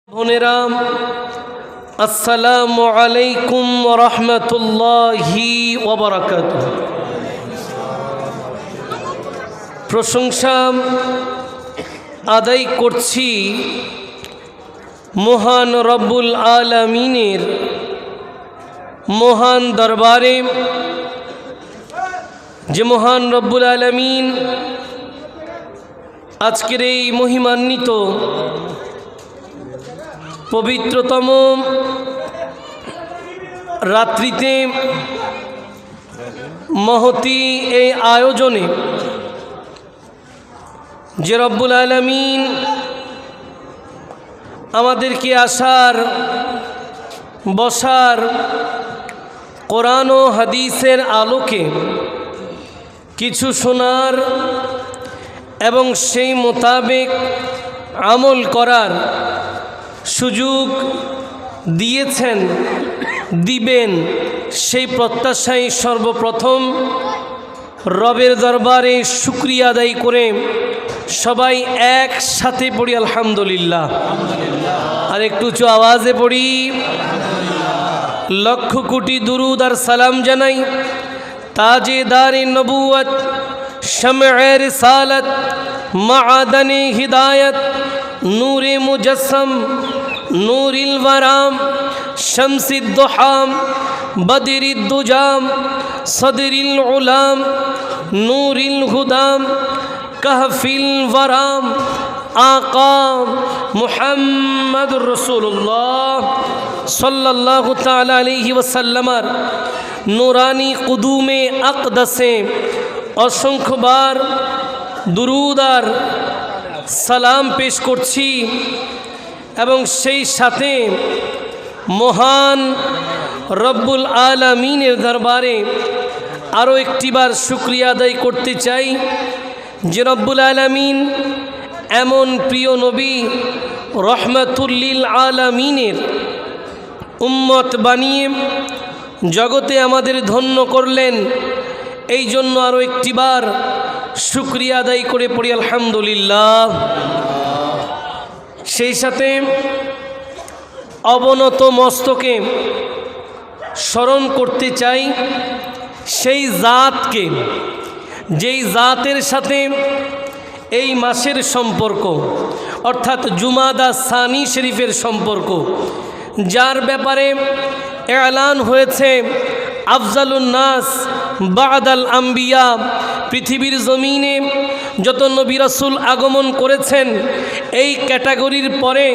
বোনেরাম, আসসালামু আলাইকুম ওয়া রাহমাতুল্লাহি ওয়া বারাকাতুহু। প্রশংসা আদায় করছি মহান রব্বুল আলামিনের মহান দরবারে, যে মহান রব্বুল আলামিন আজকের এই মহিমান্বিত পবিত্রতম রাত্রিতে মহতী এই আয়োজনে যে রব্বুল আলামিন আমাদেরকে আসার বসার কোরআন ও হাদিসের আলোকে কিছু শোনার এবং সেই মোতাবেক আমল করার সুযোগ দিয়েছেন, দিবেন, সেই প্রত্যাশায় সর্বপ্রথম রবের দরবারে শুকরিয়া আদায় করে সবাই একসাথে পড়ি আলহামদুলিল্লাহ। আর একটু উঁচু আওয়াজে পড়ি লক্ষ কোটি দুরুদ আর সালাম জানাই তাজেদারে নবুয়ত, শামএ রিসালাত, মাআদানে হিদায়াত, নূরে মুজস্সম, নূরিল ওয়ারাম, শামসিদ দুহাম, বদরিদ দুজাম, সদরিল উলাম, নূরিল হুদাম, কাহফিল ওয়ারাম, আকা মুহাম্মদুর রাসূলুল্লাহ সাল্লাল্লাহু তাআলা আলাইহি ওয়াসাল্লামের নূরানি কুদুমে আকদাসে অসংখ্যবার দুরুদ আর সালাম পেশ করছি এবং সেই সাথে মহান রব্বুল আলামিনের দরবারে আরও একটিবার শুকরিয়া আদায় করতে চাই যে রব্বুল আলামিন এমন প্রিয় নবী রহমাতুল্লিল আলামিনের উম্মত বানিয়ে জগতে আমাদের ধন্য করলেন। এই জন্য আরও একটিবার শুকরিয়া আদায় করে পড়ি আলহামদুলিল্লাহ। সেই সাথে অবনত মস্তকে স্মরণ করতে চাই সেই জাতকে, যেই জাতের সাথে এই মাসের সম্পর্ক, অর্থাৎ জুমাদা সানি শরীফের সম্পর্ক, যার ব্যাপারে এলান হয়েছে আফজালুন নাস বাদাল আম্বিয়া। পৃথিবীর জমিনে যত নবী রাসূল আগমন করেছেন, এই ক্যাটাগরির পরে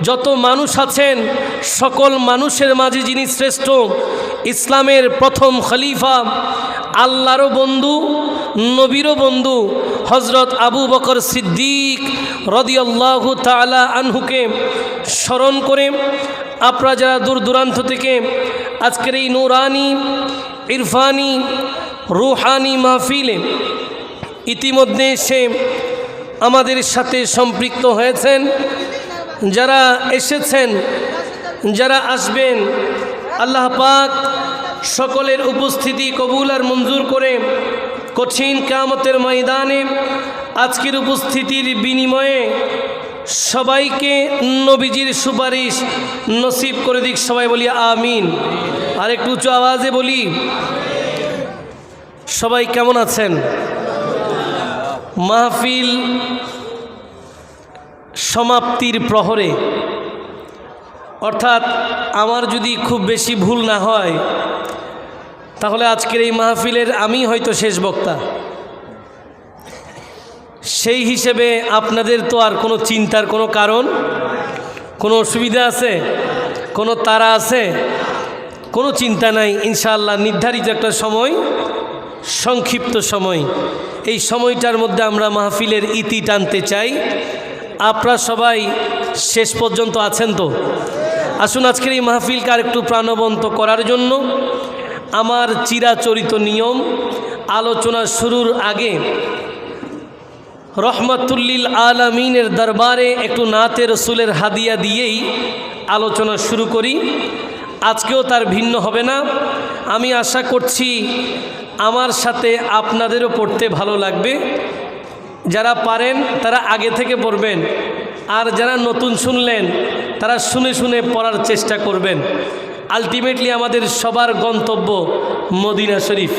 যত মানুষ আছেন, সকল মানুষের মাঝে যিনি শ্রেষ্ঠ, ইসলামের প্রথম খলিফা, আল্লাহরও বন্ধু, নবীরও বন্ধু, হজরত আবু বকর সিদ্দিক রাদিয়াল্লাহু তাআলা আনহুকে স্মরণ করে আপনারা যারা দূর দূরান্ত থেকে আজকের এই নূরানি ইরফানি রুহানি মাহফিলে ইতিমধ্যে এসে আমাদের সাথে সম্পৃক্ত হয়েছেন, যারা এসেছেন, যারা আসবেন, আল্লাহ পাক সকলের উপস্থিতি কবুল আর মঞ্জুর করে কঠিন কিয়ামতের ময়দানে আজকের উপস্থিতির বিনিময়ে সবাইকে নবীজির সুপারিশ নসিব করে দিক। সবাই বলি আমিন। আর একটু উঁচু আওয়াজে বলি সবাই কেমন আছেন? মাহফিল সমাপ্তির প্রহরে, অর্থাৎ আমার যদি খুব বেশি ভুল না হয় তাহলে আজকের এই মাহফিলের আমি হয়তো শেষ বক্তা। সেই হিসেবে আপনাদের তো আর কোনো চিন্তার কোনো কারণ, কোনো অসুবিধা আছে, কোনো তাড়া আছে? কোনো চিন্তা নাই। ইনশাআল্লাহ নির্ধারিত একটা সময়, সংক্ষিপ্ত সময়, এই সময়টার মধ্যে আমরা মাহফিলের ইতি টানতে চাই। আপনারা সবাই শেষ পর্যন্ত আছেন তো? আসুন আজকের এই মাহফিলকে আর একটু প্রাণবন্ত করার জন্য আমার চিরাচরিত নিয়ম, আলোচনা শুরুর আগে রহমাতুল্লিল আলামিনের দরবারে একটু নাতে রসুলের হাদিয়া দিয়েই আলোচনা শুরু করি। আজকেও তার ভিন্ন হবে না। আমি আশা করছি আমার সাথে আপনাদেরও পড়তে ভালো লাগবে। যারা পারেন তারা আগে থেকে পড়বেন, আর যারা নতুন শুনলেন তারা শুনে শুনে পড়ার চেষ্টা করবেন। আলটিমেটলি আমাদের সবার গন্তব্য মদিনা শরীফ।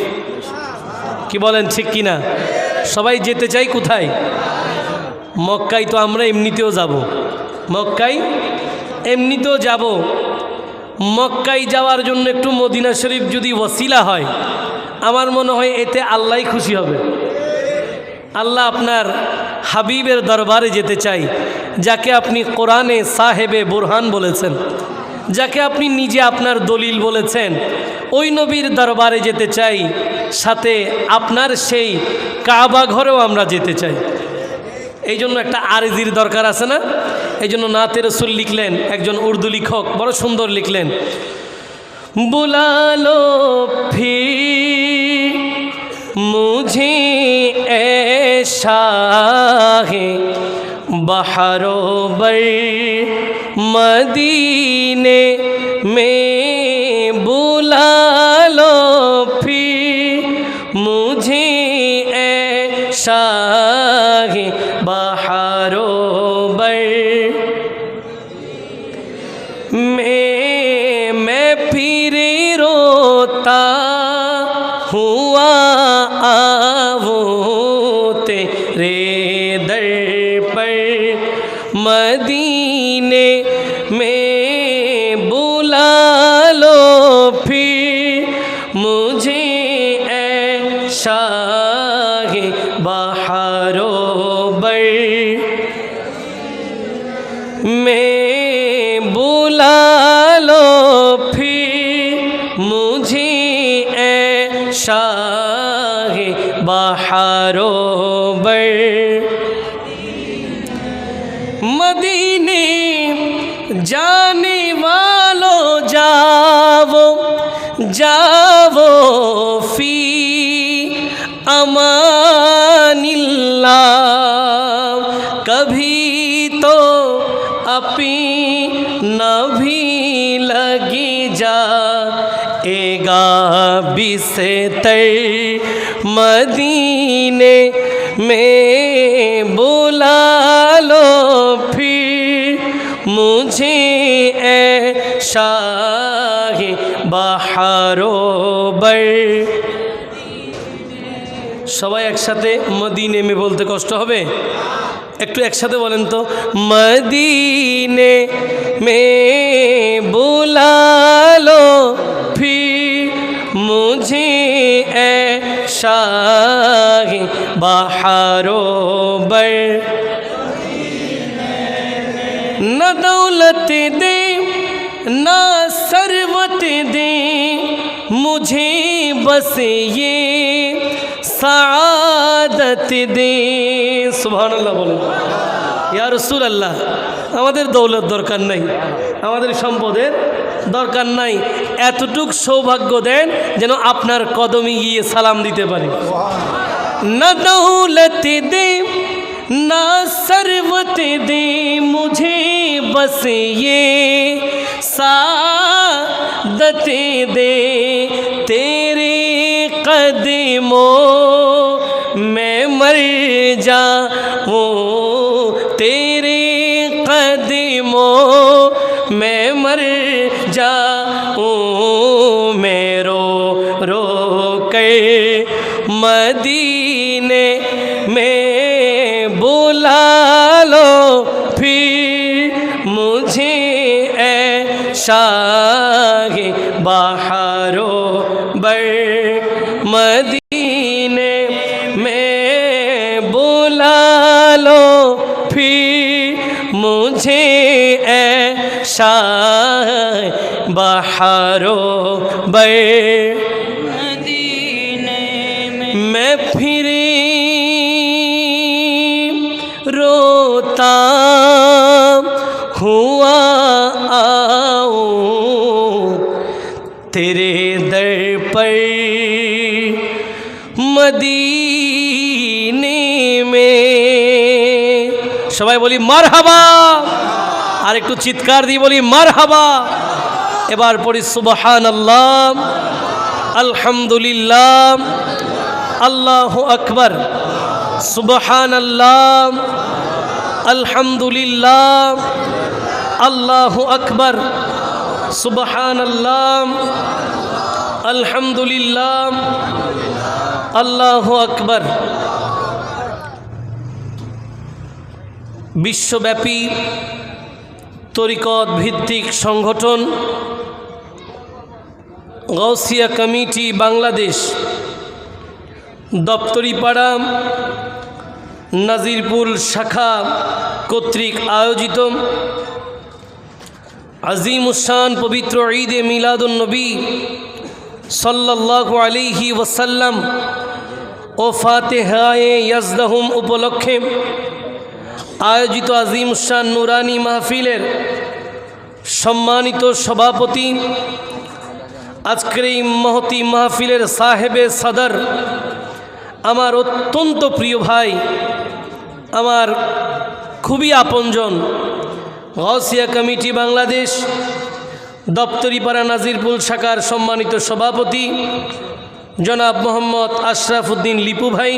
কি বলেন, ঠিক কিনা? সবাই যেতে চাই কোথায়? মক্কায়। তো আমরা এমনিতেও যাব, মক্কায় এমনিতেও যাব। মক্কায় যাওয়ার জন্য একটু মদিনা শরীফ যদি ওসিলা হয়, আমার মনে হয় এতে আল্লাহ খুশি হবে। আল্লাহ আপনার হাবিবের দরবারে যেতে চাই, যাকে আপনি কোরআনে সাহেবে বুরহান বলেছেন, যাকে আপনি নিজে আপনার দলিল বলেছেন, ওই নবীর দরবারে যেতে চাই। সাথে আপনার সেই কাবা ঘরেও আমরা যেতে চাই। এই জন্য একটা আরজির দরকার আছে না? এই জন্য নাতে রসুল লিখলেন, একজন উর্দু লেখক বড় সুন্দর লিখলেন, বুলালো ফির মুঝে শাহে बहारो बर मदीने में बुला लो फिर मुझे ए शाहे बहारो बर मैं फिर रोता हुआ आवो तेरे दर पर मदीने में बुला लो फिर मुझे ए शाहे बहारो बर मैं बुला लो फिर मुझे ए शाहे बहारो बर मदीने जाने वालों जाओ जाओ फी अमानिल्लाह कभी तो अपना भी लगी जाएगा बिस्तर मदीने में बुला लो फिर मुझे ए शाहे बहारो बर সবাই একসাথে মদিনে মে বলতে কষ্ট হবে, একটু একসাথে বলেন তো, মদিনে মে বুলা লো ফির মুঝে এ শাহে बहारो बर न दौलत दे न सरवत दे मुझे बस ये सादत दे। सुबहानाल्लाह बोलें। या रसूल अल्लाह, আমাদের দৌলত দরকার নাই, আমাদের সম্পদের দরকার নাই, এতটুক সৌভাগ্য দেন যেন আপনার কদমে গিয়ে সালাম দিতে পারি। না দৌলত দে ना सरवत दे मुझे बस ये सादत दे तेरे कदमों में मर जाऊं तेरे कदमों में मर जाऊं मैं रो रो कर मदीने में बुला लो फिर मुझे ए शाहे बहारो बर मदीने में बुला लो फिर मुझे ए शाहे बहारो बर मदीने में मैं फिर रोता हुआ आऊं तेरे दर पर मदीने में। সবাই বলি মারহাবা, আর একটু চিৎকার দিয়ে বলি মারহাবা। এবার পড়ি সুবহানাল্লাহ, আলহামদুলিল্লাহ, আল্লাহু আকবার, সুবহানাল্লাহ, আলহামদুলিল্লাহ, আল্লাহু আকবার, সুবহানাল্লাহ, আলহামদুলিল্লাহ, আল্লাহু আকবার। বিশ্বব্যাপী তরিকত ভিত্তিক সংগঠন গাউসিয়া কমিটি বাংলাদেশ দপ্তরিপাড়া নাজিরপুর শাখা কর্তৃক আয়োজিত আজিমুশান পবিত্র ঈদে মিলাদুন নবী সাল্লাল্লাহু আলাইহি ওয়াসাল্লাম ও ফাতিহায়ে ইয়াজদাহুম উপলক্ষে আয়োজিত আজিমুশান নুরানি মাহফিলের সম্মানিত সভাপতি, আজকের এই মহতি মাহফিলের সাহেবে সদর, আমার অত্যন্ত প্রিয় ভাই, আমার খুবই আপনজন, গাউসিয়া কমিটি বাংলাদেশ দপ্তরিপাড়া নাজিরপুর শাখার সম্মানিত সভাপতি জনাব মোহাম্মদ আশরাফ উদ্দিন লিপু ভাই,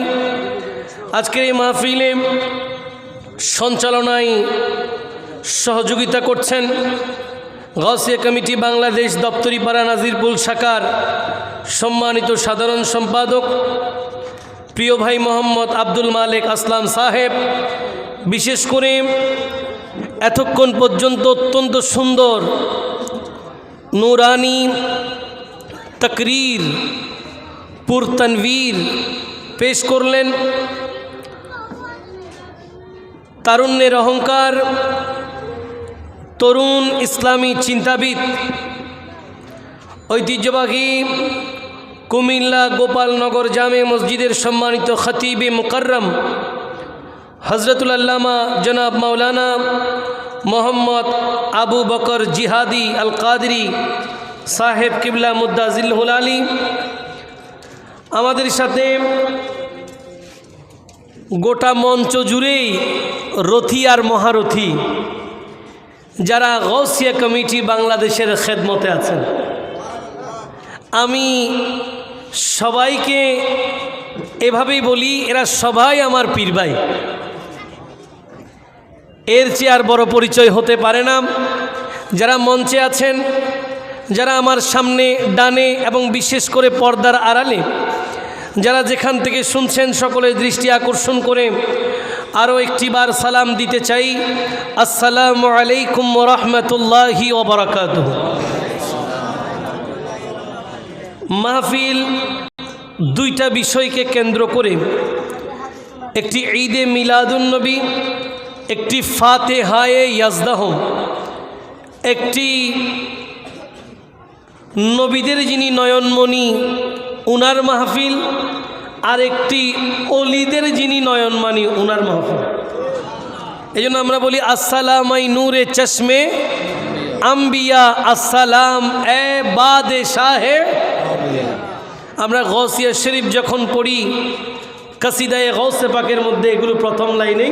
আজকের এই মাহফিলে সঞ্চালনায় সহযোগিতা করছেন গাউসিয়া কমিটি বাংলাদেশ দপ্তরিপাড়া নাজিরপুর শাখার সম্মানিত সাধারণ সম্পাদক প্রিয় ভাই মোহাম্মদ আব্দুল মালিক আসলাম সাহেব। বিশেষ করে এতক্ষণ পর্যন্ত অত্যন্ত সুন্দর নুরানি তকরীর পুরতনবীর পেশ করলেন। তারুণ্যের অহংকার, তরুণ ইসলামী চিন্তাবিদ, ঐতিহ্যবাহী কুমিল্লা গোপালনগর জামে মসজিদের সম্মানিত খতিবে মুকররম হজরতুল আল্লামা জনাব মাওলানা মোহাম্মদ আবু বকর জিহাদি আল কাদরি সাহেব কিবলা মুদ্দাজিল্লুল আলী, আমাদের সাথে গোটা মঞ্চ জুড়েই রথী আর মহারথী যারা গাউসিয়া কমিটি বাংলাদেশের খেদমতে আছেন। আমি সবাইকে এভাবেই বলি, এরা সবাই আমার পীর ভাই, এর চেয়ে আর বড় পরিচয় হতে পারে না। যারা মঞ্চে আছেন, যারা আমার সামনে ডানে এবং বিশেষ করে পর্দার আড়ালে যারা যেখান থেকে শুনছেন, সকলের দৃষ্টি আকর্ষণ করে আরও একটিবার সালাম দিতে চাই। আসসালামু আলাইকুম ওয়া রাহমাতুল্লাহি ওয়া বারাকাতুহু। মাহফিল দুইটা বিষয়কে কেন্দ্র করে, একটি ঈদে মিলাদুন নবী, একটি ফাতিহায়ে ইয়াজদাহুম, একটি নবীদের যিনি নয়নমণি উনার মাহফিল, আর একটি অলিদের যিনি নয়নমণি উনার মাহফিল। এই জন্য আমরা বলি আসসালামাই নূরে চশমে আম্বিয়া, আসসালাম এ বাদে শাহে। আমরা গাউসিয়া শরীফ যখন পড়ি, কাসিদায়ে গাউসে পাকের মধ্যে এগুলো প্রথম লাইনেই।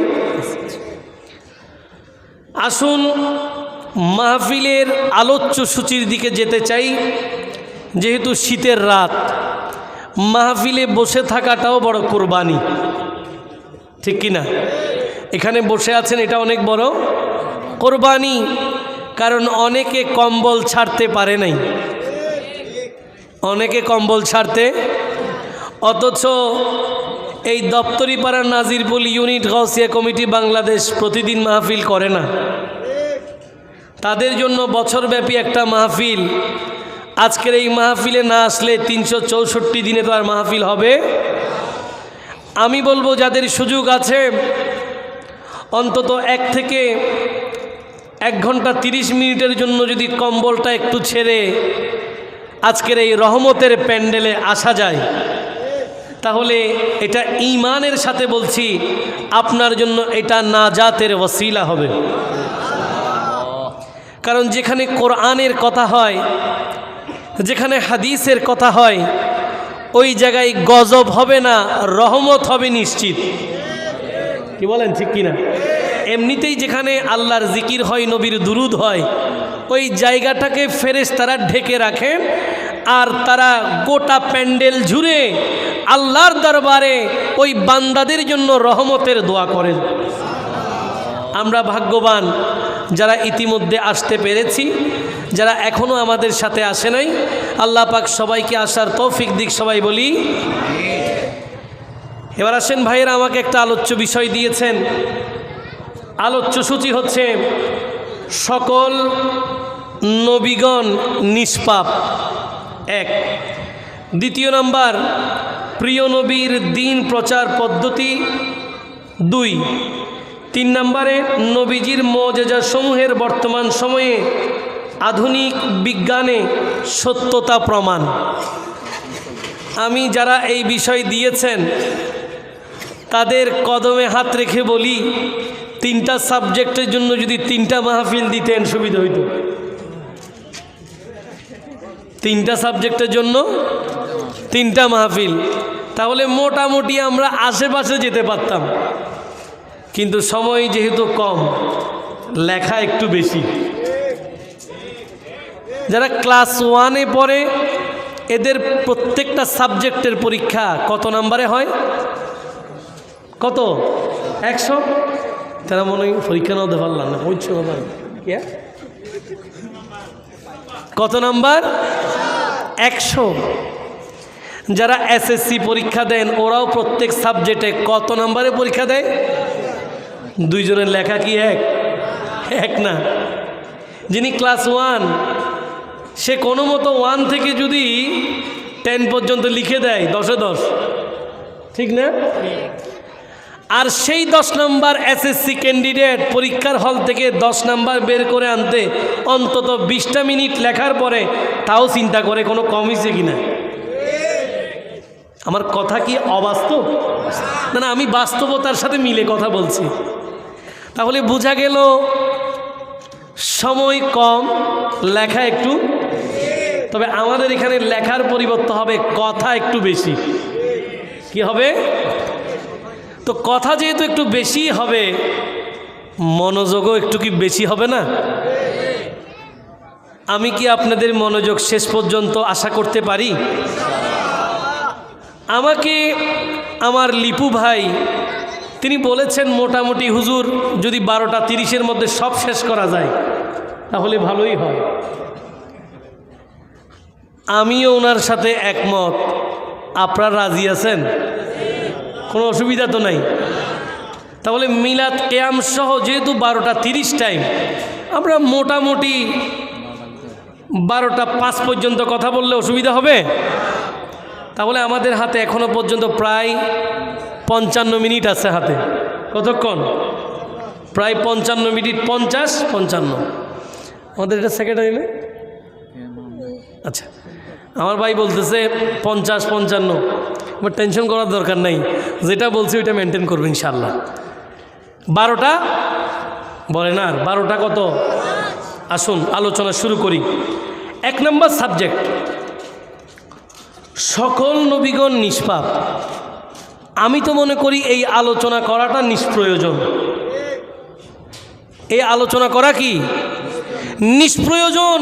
আসুন মাহফিলের আলোচ্য সূচির দিকে যেতে চাই। যেহেতু শীতের রাত, মাহফিলে বসে থাকাটাও বড় কোরবানি, ঠিক কিনা? এখানে বসে আছেন, এটা অনেক বড় কোরবানি, কারণ অনেকে কম্বল ছাড়তে পারে নাই, অনেকে কম্বল ছাড়তে, অথচ এই দপ্তরিপাড়া নাজিরপুর ইউনিট গাউসিয়া কমিটি বাংলাদেশ প্রতিদিন মাহফিল করে না। তাদের জন্য বছরব্যাপী একটা মাহফিল। আজকের এই মাহফিলে না আসলে 364 দিনে তো আর মাহফিল হবে। আমি বলবো যাদের সুযোগ আছে, অন্তত 1 থেকে 1 ঘন্টা 30 মিনিটের জন্য যদি কম্বলটা একটু ছেড়ে আজকের এই রহমতের প্যান্ডেলে আসা যায়, তাহলে এটা ঈমানের সাথে বলছি, আপনার জন্য এটা নাজাতের ওসিলা হবে। কারণ যেখানে কোরআনের কথা হয়, যেখানে হাদিসের কথা হয়, ওই জায়গায় গজব হবে না, রহমত হবে নিশ্চিত। কি বলেন, ঠিক কিনা? এমনিতেই যেখানে আল্লাহর জিকির হয়, নবীর দুরুদ হয়, ওই জায়গাটাকে ফেরেশতারা ঢেকে রাখেন, আর তারা গোটা প্যান্ডেল জুড়ে আল্লাহর দরবারে ওই বান্দাদের জন্য রহমতের দোয়া করেন। আমরা ভাগ্যবান যারা ইতিমধ্যে আসতে পেরেছি, যারা এখনও আমাদের সাথে আসে নাই, আল্লাহ পাক সবাইকে আসার তৌফিক দিক, সবাই বলি। এবার আসেন ভাইয়েরা, আমাকে একটা আলোচ্য বিষয় দিয়েছেন। আলোচ্য সূচি হচ্ছে সকল নবীগণ নিষ্পাপ, এক। দ্বিতীয় নাম্বার, প্রিয় নবীর দ্বীন প্রচার পদ্ধতি, দুই। তিন নম্বরে নবীজির মুজিজা সমূহের বর্তমান সময়ে আধুনিক বিজ্ঞানে সত্যতা প্রমাণ। আমি যারা এই বিষয় দিয়েছেন তাদের কদমে হাত রেখে বলি, তিনটা সাবজেক্টের জন্য যদি তিনটা মাহফিল দিতেন সুবিধা হইত। তিনটা সাবজেক্টের জন্য তিনটা মাহফিল, তাহলে মোটামুটি আমরা আশেপাশে যেতে পারতাম। কিন্তু সময় যেহেতু কম, লেখা একটু বেশি। যারা ক্লাস 1-এ পড়ে এদের প্রত্যেকটা সাবজেক্টের পরীক্ষা কত নম্বরে হয়? কত? 100। তারা মনে হয় পরীক্ষা নাও পারলাম না, বুঝছো? কত নাম্বার? 100। যারা এসএসসি পরীক্ষা দেন ওরাও প্রত্যেক সাবজেক্টে কত নম্বরে পরীক্ষা দেয়? দুইজনের লেখা কি এক না? যিনি ক্লাস 1 সে কোনো মতো 1 থেকে যদি 10 পর্যন্ত লিখে দেয় 10-এ 10, ঠিক না? আর সেই 10 নম্বর এসএসসি ক্যান্ডিডেট পরীক্ষার হল থেকে 10 নম্বর বের করে আনতে অন্তত 20টা মিনিট লেখার পরে তাও চিন্তা করে কোনো কম হয়েছে কিনা। আমার কথা কি অবাস্তব? না, আমি বাস্তবতার সাথে মিলে কথা বলছি। তাহলে বোঝা গেল সময় কম, লেখা একটু। তবে আমাদের এখানে লেখার পরিবর্তন হবে, কথা একটু বেশি। কি হবে? তো কথা যেহেতু একটু বেশি হবে, মনোযোগও একটু কি বেশি হবে না? আমি কি আপনাদের মনোযোগ শেষ পর্যন্ত আশা করতে পারি? আমাকে আমার লিপু ভাই তিনি বলেছেন, মোটামুটি হুজুর যদি 12টা 30-এর মধ্যে সব শেষ করা যায় তাহলে ভালোই হয়। আমিও ওনার সাথে একমত। আপনারা রাজি আছেন? কোনো অসুবিধা তো নাই? তাহলে মিলাদ কিয়াম সহ যেহেতু 12টা 30 টাইম, আমরা মোটামুটি 12টা 5 পর্যন্ত কথা বললে অসুবিধা হবে? তাহলে আমাদের হাতে এখনো পর্যন্ত প্রায় 55 মিনিট আছে হাতে। কতক্ষণ? প্রায় 55 মিনিট। 50-55 আমাদের এটা সেক্রেটারি না? আচ্ছা, আমার ভাই বলতেছে 50-55। আমার টেনশন করার দরকার নাই, যেটা বলছি ওইটা মেনটেন করবো ইনশাল্লাহ। 12টা বলেন, আর 12টা কত? আসুন আলোচনা শুরু করি। 1 নম্বর সাবজেক্ট, সকল নবীগণ নিষ্পাপ। আমি তো মনে করি এই আলোচনা করাটা নিষ্প্রয়োজন। এই আলোচনা করা কি নিষ্প্রয়োজন?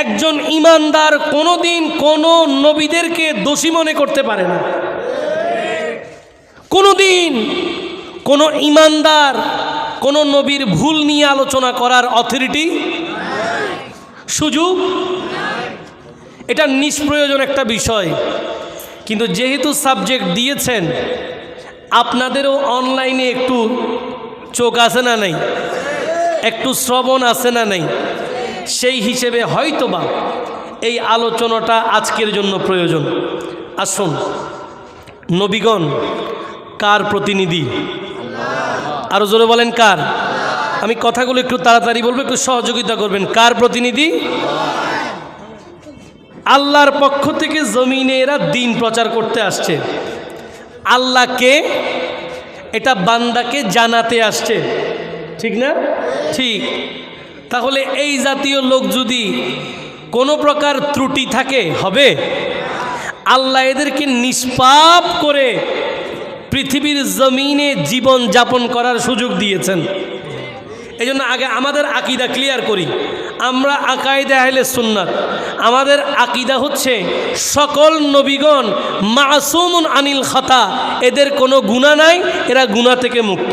একজন ইমানদার কোনোদিন কোনো নবীদেরকে দোষী মনে করতে পারে না। কোনোদিন কোনো ইমানদার কোনো নবীর ভুল নিয়ে আলোচনা করার অথরিটি, সুযোগ, এটা নিষ্প্রয়োজন একটা বিষয়। কিন্তু যেহেতু সাবজেক্ট দিয়েছেন, আপনাদেরও অনলাইনে একটু চোখ আছে না নাই, একটু শ্রবণ আছে না নাই, সেই হিসেবে হয়তোবা এই আলোচনাটা আজকের জন্য প্রয়োজন। আসুন, নবীগণ কার প্রতিনিধি? আরো জোরে বলেন, কার? আমি কথাগুলো একটু তাড়াতাড়ি বলবো, একটু সহযোগিতা করবেন। কার প্রতিনিধি? আল্লাহর পক্ষ থেকে জমিনে এরা দ্বীন প্রচার করতে আসছে। আল্লাহকে এটা বান্দাকে জানাতে আসছে, ঠিক না? ঠিক। তাহলে এই জাতীয় লোক যদি কোনো প্রকার ত্রুটি থাকে, হবে? আল্লাহ এদেরকে নিষ্পাপ করে পৃথিবীর জমিনে জীবন যাপন করার সুযোগ দিয়েছেন। এই জন্য আগে আমাদের আকিদা ক্লিয়ার করি। আমরা আকাইদে আহলে সুন্নাত, আমাদের আকিদা হচ্ছে সকল নবীগণ মাসুমুন আনিল খাতা, এদের কোনো গুনাহ নাই, এরা গুনাহ থেকে মুক্ত।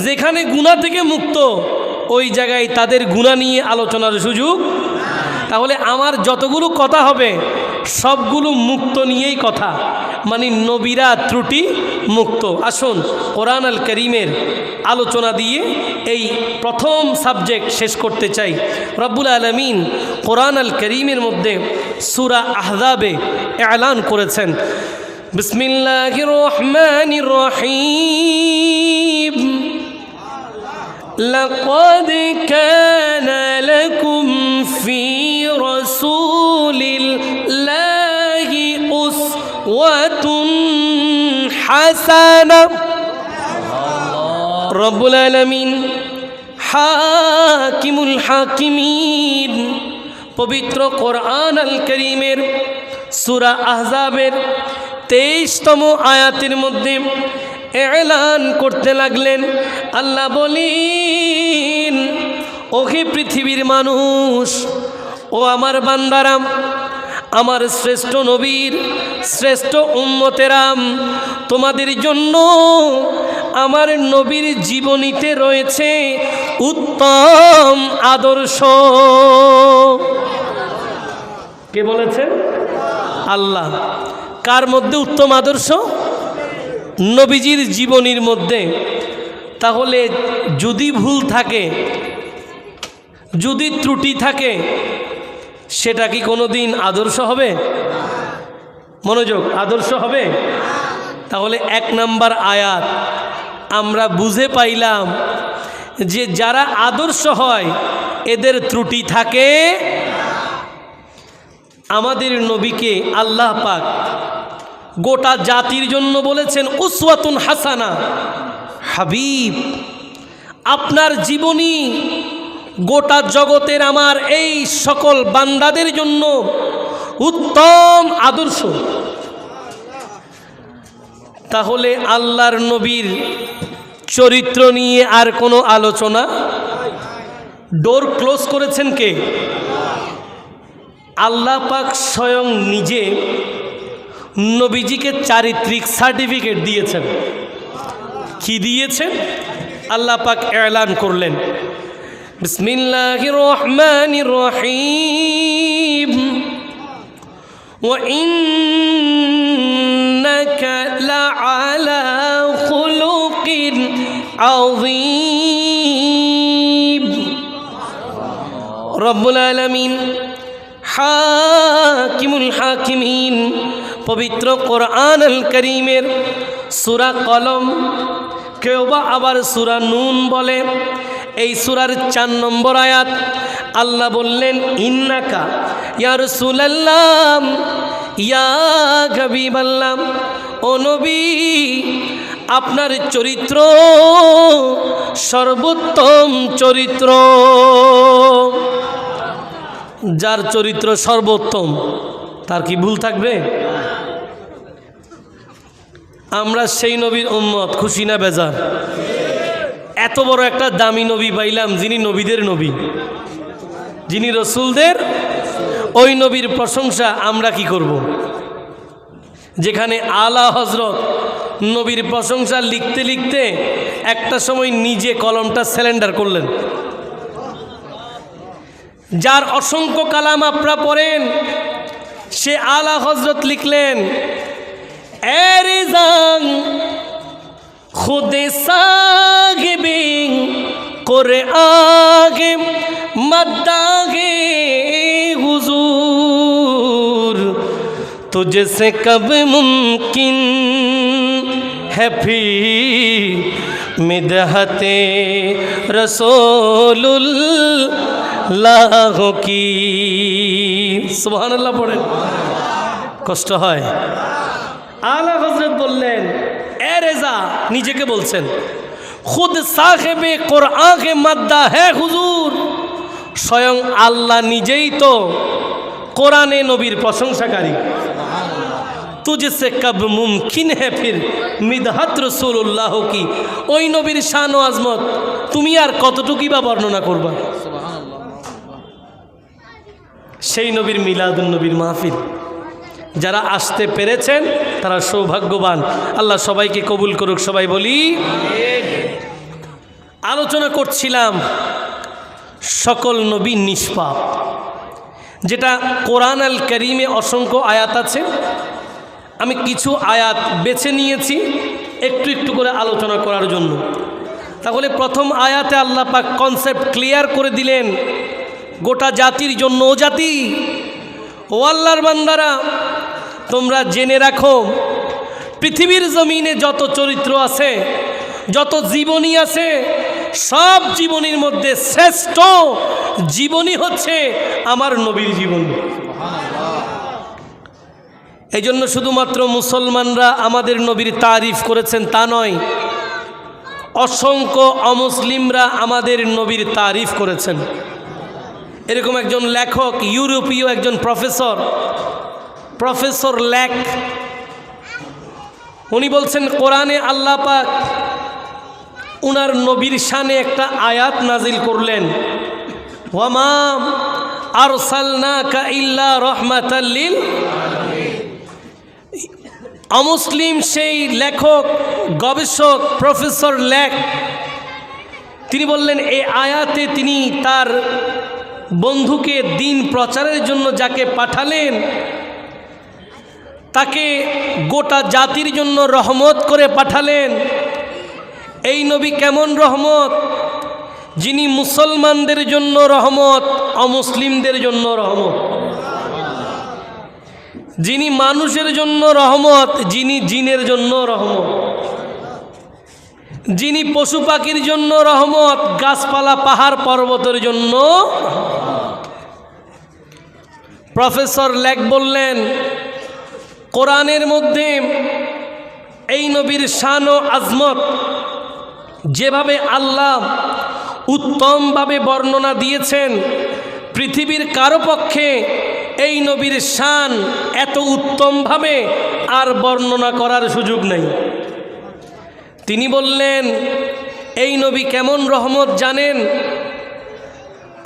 যেখানে গুনাহ থেকে মুক্ত ওই জায়গায় তাদের গুনাহ নিয়ে আলোচনার সুযোগ। তাহলে আমার যতগুলো কথা হবে সবগুলো মুক্ত নিয়েই কথা, মানে নবীরা ত্রুটি মুক্ত। আসুন কোরআন আল করিমের আলোচনা দিয়ে এই প্রথম সাবজেক্ট শেষ করতে চাই। রব্বুল আলামিন কোরআন আল করিমের মধ্যে সূরা আহজাবে এলান করেছেন, বিসমিল্লাহির রহমানির রহিম, لقد كان لكم في رسول الله أسوة حسنة। رب العالمين হাকিমুল হাকিমিন পবিত্র কোরআন আল করিমের সূরা আহজাবের 23তম আয়াতের মধ্যে এলান করতে লাগলেন। আল্লাহ বলেন, ওহে পৃথিবীর মানুষ, ও আমার বান্দারাম, আমার শ্রেষ্ঠ নবীর শ্রেষ্ঠ উম্মতেরাম, তোমাদের জন্য আমার নবীর জীবনীতে রয়েছে উত্তম আদর্শ। কে বলেছেন? আল্লাহ। কার মধ্যে উত্তম আদর্শ? নবীজির জীবনীর মধ্যে। তাহলে যদি ভুল থাকে, যদি ত্রুটি থাকে, সেটা কি কোনো দিন আদর্শ হবে? মনোযোগ, আদর্শ হবে? তাহলে 1 নাম্বার আয়াত আমরা বুঝে পাইলাম যে যারা আদর্শ হয় এদের ত্রুটি থাকে। আমাদের নবীকে আল্লাহ পাক গোটা জাতির জন্য বলেছেন উসওয়াতুন হাসানা। হাবিব, আপনার জীবনী গোটা জগতের আমার এই সকল বান্দাদের জন্য উত্তম আদর্শ। তাহলে আল্লাহর নবীর চরিত্র নিয়ে আর কোনো আলোচনা? ডোর ক্লোজ করেছেন কে? আল্লাহ পাক স্বয়ং নিজে নবীজিকে চারিত্রিক সার্টিফিকেট দিয়েছেন। কি দিয়েছেন? আল্লাহ পাক এলান করলেন, বিসমিল্লাহির রহমানির রহিম, ওয়া ইন্নাকা লাআলা খুলুকিন আযীম। রব্বুল আলামিন হাকিমুল হাকিমিন পবিত্র কোরআন আল করিমের সূরা কলম, কেউ বা আবার সূরা নুন বলে, এই সূরার 4 নম্বর আয়াত আল্লাহ বললেন, ইন্নাকা ইয়া রাসূলুল্লাহ, ইয়া হাবিবাল্লাহ, ও নবী, আপনার চরিত্র সর্বোত্তম চরিত্র। যার চরিত্র সর্বোত্তম তার কি ভুল থাকবে? আমরা সেই নবীর উম্মত, খুশি না বেজার? এত বড় একটা দামি নবী পাইলাম, যিনি নবীদের নবী, যিনি রসুলদের। ওই নবীর প্রশংসা আমরা কি করব? যেখানে আলা হজরত নবীর প্রশংসা লিখতে লিখতে একটা সময় নিজে কলমটা সিলিন্ডার করলেন। যার অসংখ্য কালাম আপনারা পড়েন, সে আলা হজরত লিখলেন, এরে জাং খুদে সাগিবে করে আগে মদ্দাগে হুজুর, तुझसे कब मुमकिन है फिर मिदहते रसूलुल्लाह की। সুবহানাল্লাহ পড়েন, কষ্ট হয়। আলা হযরত বললেন, এ রেজা, নিজেকে বলছেন, খুদ সাহেবে কোরআন কে মাদ্দা হে হুজুর, স্বয়ং আল্লাহ নিজেই তো কোরআনে নবীর প্রশংসাকারী। তুঝসে কব মুমকিন হে ফির মিদহাত রাসূলুল্লাহ কি, ওই নবীর শান ও আজমত তুমি আর কতটুকুই বা বর্ণনা করবা? সেই নবীর মিলাদুন নবীর মাহফিল যারা আসতে পেরেছেন তারা সৌভাগ্যবান। আল্লাহ সবাইকে কবুল করুক, সবাই বলি। আলোচনা করছিলাম সকল নবী নিষ্পাপ, যেটা কোরআন আল কারীমে অসংখ্য আয়াত আছে। আমি কিছু আয়াত বেছে নিয়েছি একটু একটু করে আলোচনা করার জন্য। তাহলে প্রথম আয়াতে আল্লাহ পাক কনসেপ্ট ক্লিয়ার করে দিলেন গোটা জাতির জন্য। ও জাতি, ও আল্লাহর বান্দারা, তোমরা জেনে রাখো পৃথিবীর জমিনে যত চরিত্র আছে, যত জীবনী আছে, সব জীবনীর মধ্যে শ্রেষ্ঠ জীবনী হচ্ছে আমার নবীর জীবনী। এই জন্য শুধুমাত্র মুসলমানরা আমাদের নবীর তারিফ করেছেন তা নয়, অসংখ্য অমুসলিমরা আমাদের নবীর তারিফ করেছেন। এরকম একজন লেখক, ইউরোপীয় একজন প্রফেসর ল্যাক, উনি বলছেন কোরআনে আল্লাহ পাক উনার নবীর শানে একটা আয়াত নাজিল করলেন, ওয়ামা আরসালনাকা ইল্লা রাহমাতাল লিল আলামিন। অমুসলিম সেই লেখক, গবেষক, প্রফেসর ল্যাক, তিনি বললেন এই আয়াতে তিনি তার বন্ধুকে দিন প্রচারের জন্য যাকে পাঠালেন তাকে গোটা জাতির জন্য রহমত করে পাঠালেন। এই নবী কেমন রহমত? যিনি মুসলমানদের জন্য রহমত, অমুসলিমদের জন্য রহমত। যিনি মানুষের জন্য রহমত, যিনি জিনের জন্য রহমত। যিনি পশু পাখির জন্য রহমত, গাছপালা পাহাড় পর্বতের জন্য। প্রফেসর লেক বললেন কোরআনের মধ্যে এই নবীর শান ও আজমত যেভাবে আল্লাহ উত্তমভাবে বর্ণনা দিয়েছেন, পৃথিবীর কারো পক্ষে এই নবীর শান এত উত্তমভাবে আর বর্ণনা করার সুযোগ নেই। তিনি বললেন এই নবী কেমন রহমত জানেন?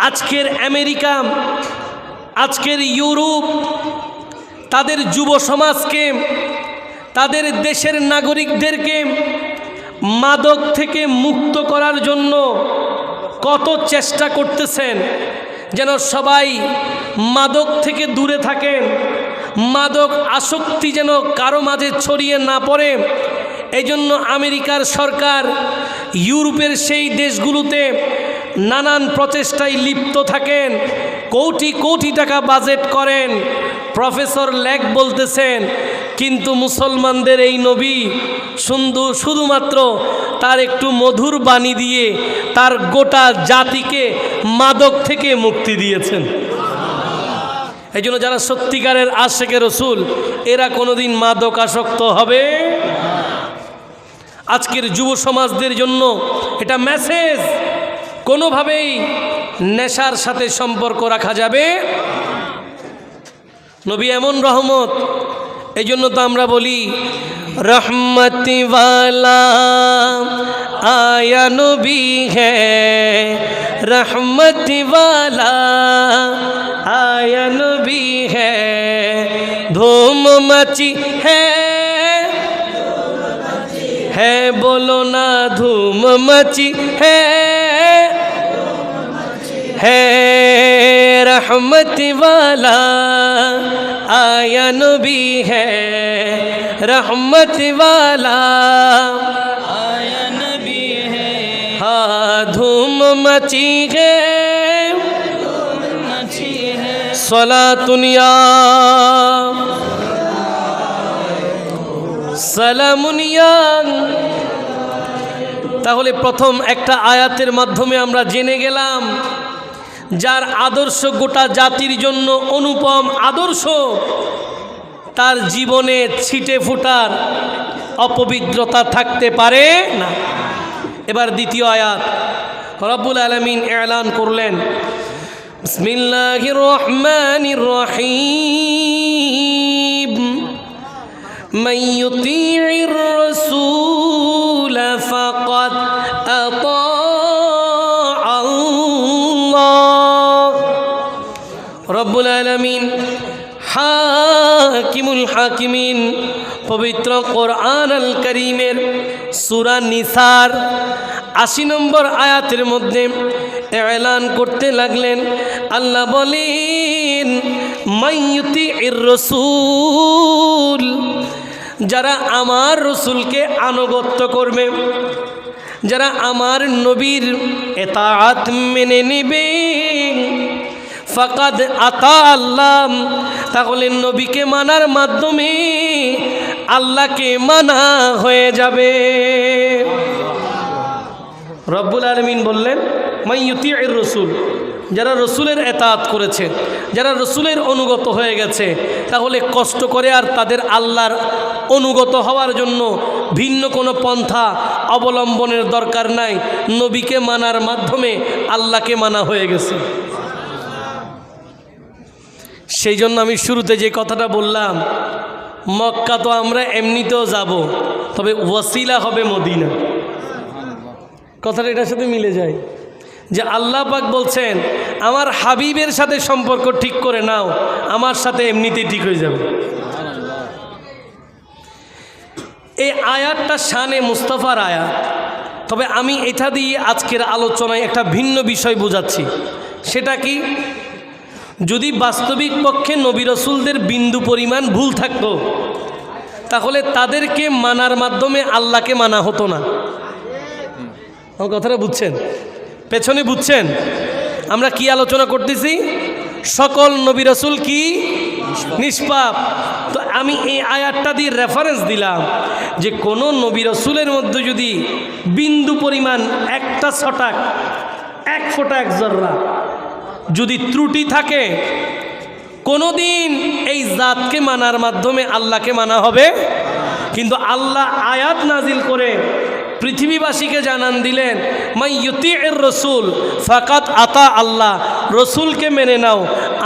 আজকের আমেরিকা, আজকের ইউরোপ তাদের যুব সমাজকে, তাদের দেশের নাগরিকদেরকে মাদক থেকে মুক্ত করার জন্য কত চেষ্টা করতেছেন যেন সবাই মাদক থেকে দূরে থাকেন, মাদক আসক্তি যেন কারো মাঝে ছড়িয়ে না পড়ে। এই জন্য আমেরিকার সরকার ইউরোপের সেই দেশগুলোতে নানান প্রচেষ্টায় লিপ্ত থাকেন, কোটি কোটি টাকা বাজেট করেন। প্রফেসর লেক বলতেছেন কিন্তু মুসলমানদের এই নবী শুধুমাত্র তার একটু মধুর বাণী দিয়ে তার গোটা জাতিকে মাদক থেকে মুক্তি দিয়েছেন। এই জন্য যারা সত্যিকারের আশেকে রসুল, এরা কোনোদিন মাদক আসক্ত হবে। আজকের যুব সমাজদের জন্য এটা মেসেজ, কোনোভাবেই নেশার সাথে সম্পর্ক রাখা যাবে। নবী এমন রহমত, এই জন্য তো আমরা বলি রহমতি ওয়ালা আয়া নবী হ্যাঁ, রহমতি ওয়ালা আয়া নবী হ্যাঁ, ধूम मची है बोलो ना धूम मची है रहमत वाला आया नबी है, रहमत वाला आया नबी है। हाँ धूम मची है, सलातुनिया সালামুনিয়া। তাহলে প্রথম একটা আয়াতের মাধ্যমে আমরা জেনে গেলাম যার আদর্শ গোটা জাতির জন্য অনুপম আদর্শ, তার জীবনে ছিটে ফোটার অপবিত্রতা থাকতে পারে না। এবার দ্বিতীয় আয়াত রব্বুল আলামিন এলান করলেন, বিসমিল্লাহির রহমানির রহিম, মান ইউতিইর রাসূল ফাকাদ আতা আল্লাহ। রব্বুল আলামিন হাকিমুল হাকিমিন পবিত্র কোরআন আল কারীমের সূরা নিসার 80 নম্বর আয়াতের মধ্যে এলান করতে লাগলেন, আল্লাহ বলেন মাইয়ুতির রাসূল, যারা আমার রসুলকে আনুগত্য করবে, যারা আমার নবীর এতাআত মেনে নেবে, ফাকাদ আতা আল্লাহ, তাহলে নবীকে মানার মাধ্যমে আল্লাহকে মানা হয়ে যাবে। রব্বুল আলামিন বললেন মাইয়ুতির রাসূল, যারা রসুলের এতাআত করেছে, যারা রসুলের অনুগত হয়ে গেছে, তাহলে কষ্ট করে আর তাদের আল্লাহর অনুগত হওয়ার জন্য ভিন্ন কোনো পন্থা অবলম্বনের দরকার নাই। নবীকে মানার মাধ্যমে আল্লাহকে মানা হয়ে গেছে। সেই জন্য আমি শুরুতে যে কথাটা বললাম, মক্কা তো আমরা এমনিতেও যাব, তবে ওয়াসিলা হবে মদিনা। কথাটা এটার সাথে মিলে যায় যে আল্লাহ পাক বলছেন আমার হাবিবের সাথে সম্পর্ক ঠিক করে নাও, আমার সাথে এমনিতেই ঠিক হয়ে যাবে। এই আয়াতটা শানে মুস্তাফার আয়াত, তবে আমি এটা দিয়ে আজকের আলোচনায় একটা ভিন্ন বিষয় বোঝাচ্ছি। সেটা কি, যদি বাস্তবিক পক্ষে নবী রাসূলদের বিন্দু পরিমাণ ভুল থাকতো, তাহলে তাদেরকে মানার মাধ্যমে আল্লাহকে মানা হতো না। আমার কথাটা বুঝছেন? পেছনে বুঝছেন আমরা কি আলোচনা করতেছি? সকল নবী রাসূল কি নিষ্পাপ। তো আমি এই আয়াতটা দিয়ে রেফারেন্স দিলাম যে কোনো নবী রাসূলের মধ্যে যদি বিন্দু পরিমাণ একটা ছটাক, এক ফোঁটা এক জর্রা যদি ত্রুটি থাকে, কোনোদিন এই জাতকে মানার মাধ্যমে আল্লাহকে মানা হবে। কিন্তু আল্লাহ আয়াত নাজিল করে পৃথিবীবাসীকে জানান দিলেন মাইয়ুতির রাসূল ফাকাত আতা আল্লাহ, রসুলকে মেনে নাও,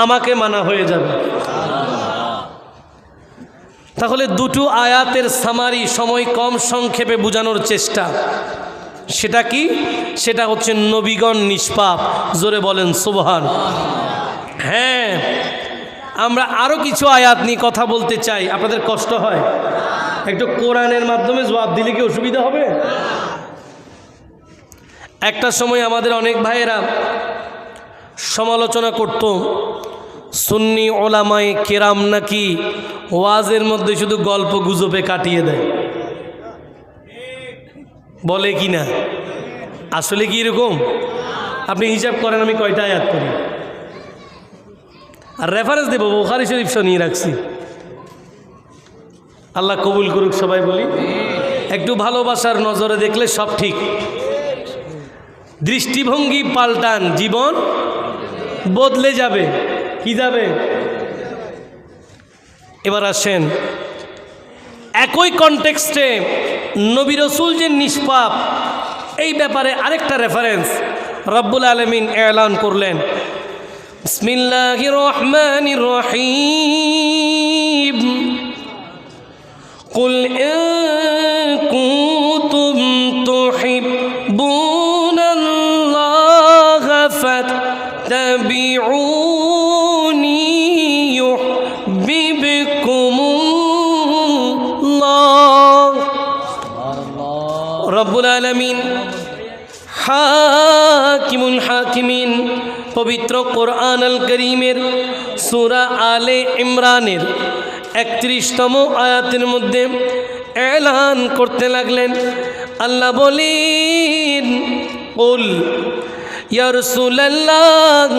আমাকে মানা হয়ে যাবে। তাহলে দুটো আয়াতের সামারি সময় কম সংক্ষেপে বোঝানোর চেষ্টা। সেটা কি? সেটা হচ্ছে নবীগণ নিষ্পাপ। জোরে বলেন সুবহান। হ্যাঁ, আমরা আরও কিছু আয়াত নিয়ে কথা বলতে চাই। আপনাদের কষ্ট হয়? একটু কোরআনের মাধ্যমে জবাব দিলে কি অসুবিধা হবে? একটা সময় আমাদের অনেক ভাইয়েরা সমালোচনা করত, সুন্নি ওলামায়ে কেরাম নাকি ওয়াজের মধ্যে শুধু গল্প গুজবে কাটিয়ে দেয়। বলে কি না? আসলে কি এরকম? আপনি হিসাব করেন আমি কয়টা আয়াত করি, আর রেফারেন্স দেব বুখারী শরীফ নিয়ে রাখছি। আল্লাহ কবুল করুক সবাই বলি। একটু ভালোবাসার নজরে দেখলে সব ঠিক। দৃষ্টিভঙ্গি পাল্টান, জীবন বদলে যাবে। কি যাবে? এবার আসেন, একই কনটেক্সটে নবী রাসূল যে নিষ্পাপ, এই ব্যাপারে আরেকটা রেফারেন্স রব্বুল আলামিন এলান করলেন। বিসমিল্লাহির রহমানির রহিম, কুল ইন কুনতুম তুহিব্বুনাল্লাহা ফাত্তাবিউনি ইউহিব্বুকুমুল্লাহ। রব্বুল আলামিন হাকিমুল হাকিমিন পবিত্র কোরআন আল করিমের সূরা আলে ইমরানের 31তম আয়াতের মধ্যে এলান করতে লাগলেন। আল্লাহ বলেন কুল ইয়া রাসূলুল্লাহ,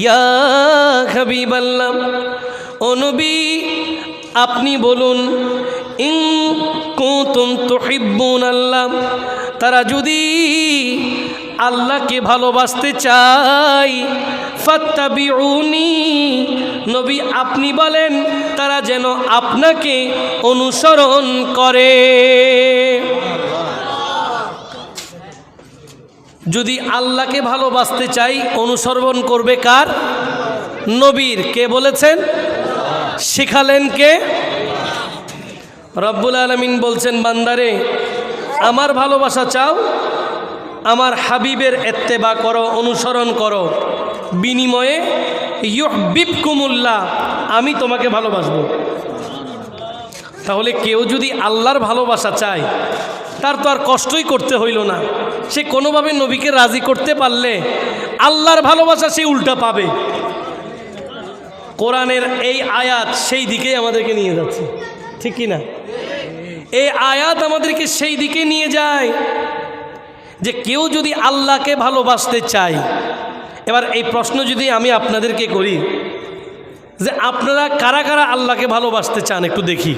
ইয়া হাবিবাল্লাহ, ও নবী আপনি বলুন, ইন কুনতুম তুহিব্বুনাল্লাহ, তারা যদি আল্লাহকে ভালোবাসতে চায়, ফাত্তাবিউনি, নবী আপনি বলেন তারা যেন আপনাকে অনুসরণ করে। যদি আল্লাহকে ভালোবাসতে চাই, অনুসরণ করবে কার? নবীর। কে বলেছেন? শিখালেন কে? রব্বুল আলামিন বলছেন, বান্দারে আমার ভালোবাসা চাও, আমার হাবিবের ইত্তেবা করো, অনুসরণ করো, বিনিময়ে ইউহিব্বুকুমুল্লাহ, আমি তোমাকে ভালোবাসবো। তাহলে কেউ যদি আল্লাহর ভালোবাসা চায়, তার তো আর কষ্টই করতে হইল না, সে কোনোভাবে নবীকে রাজি করতে পারলে আল্লাহর ভালোবাসা সে উল্টা পাবে। কোরআনের এই আয়াত সেই দিকেই আমাদেরকে নিয়ে যাচ্ছে, ঠিক কি না? এই আয়াত আমাদেরকে সেই দিকে নিয়ে যায় যে কেউ যদি আল্লাহকে ভালোবাসতে চায়। এবার এই প্রশ্ন যদি আমি আপনাদেরকে করি যে আপনারা কারা কারা আল্লাহকে ভালোবাসতে চান একটু দেখি।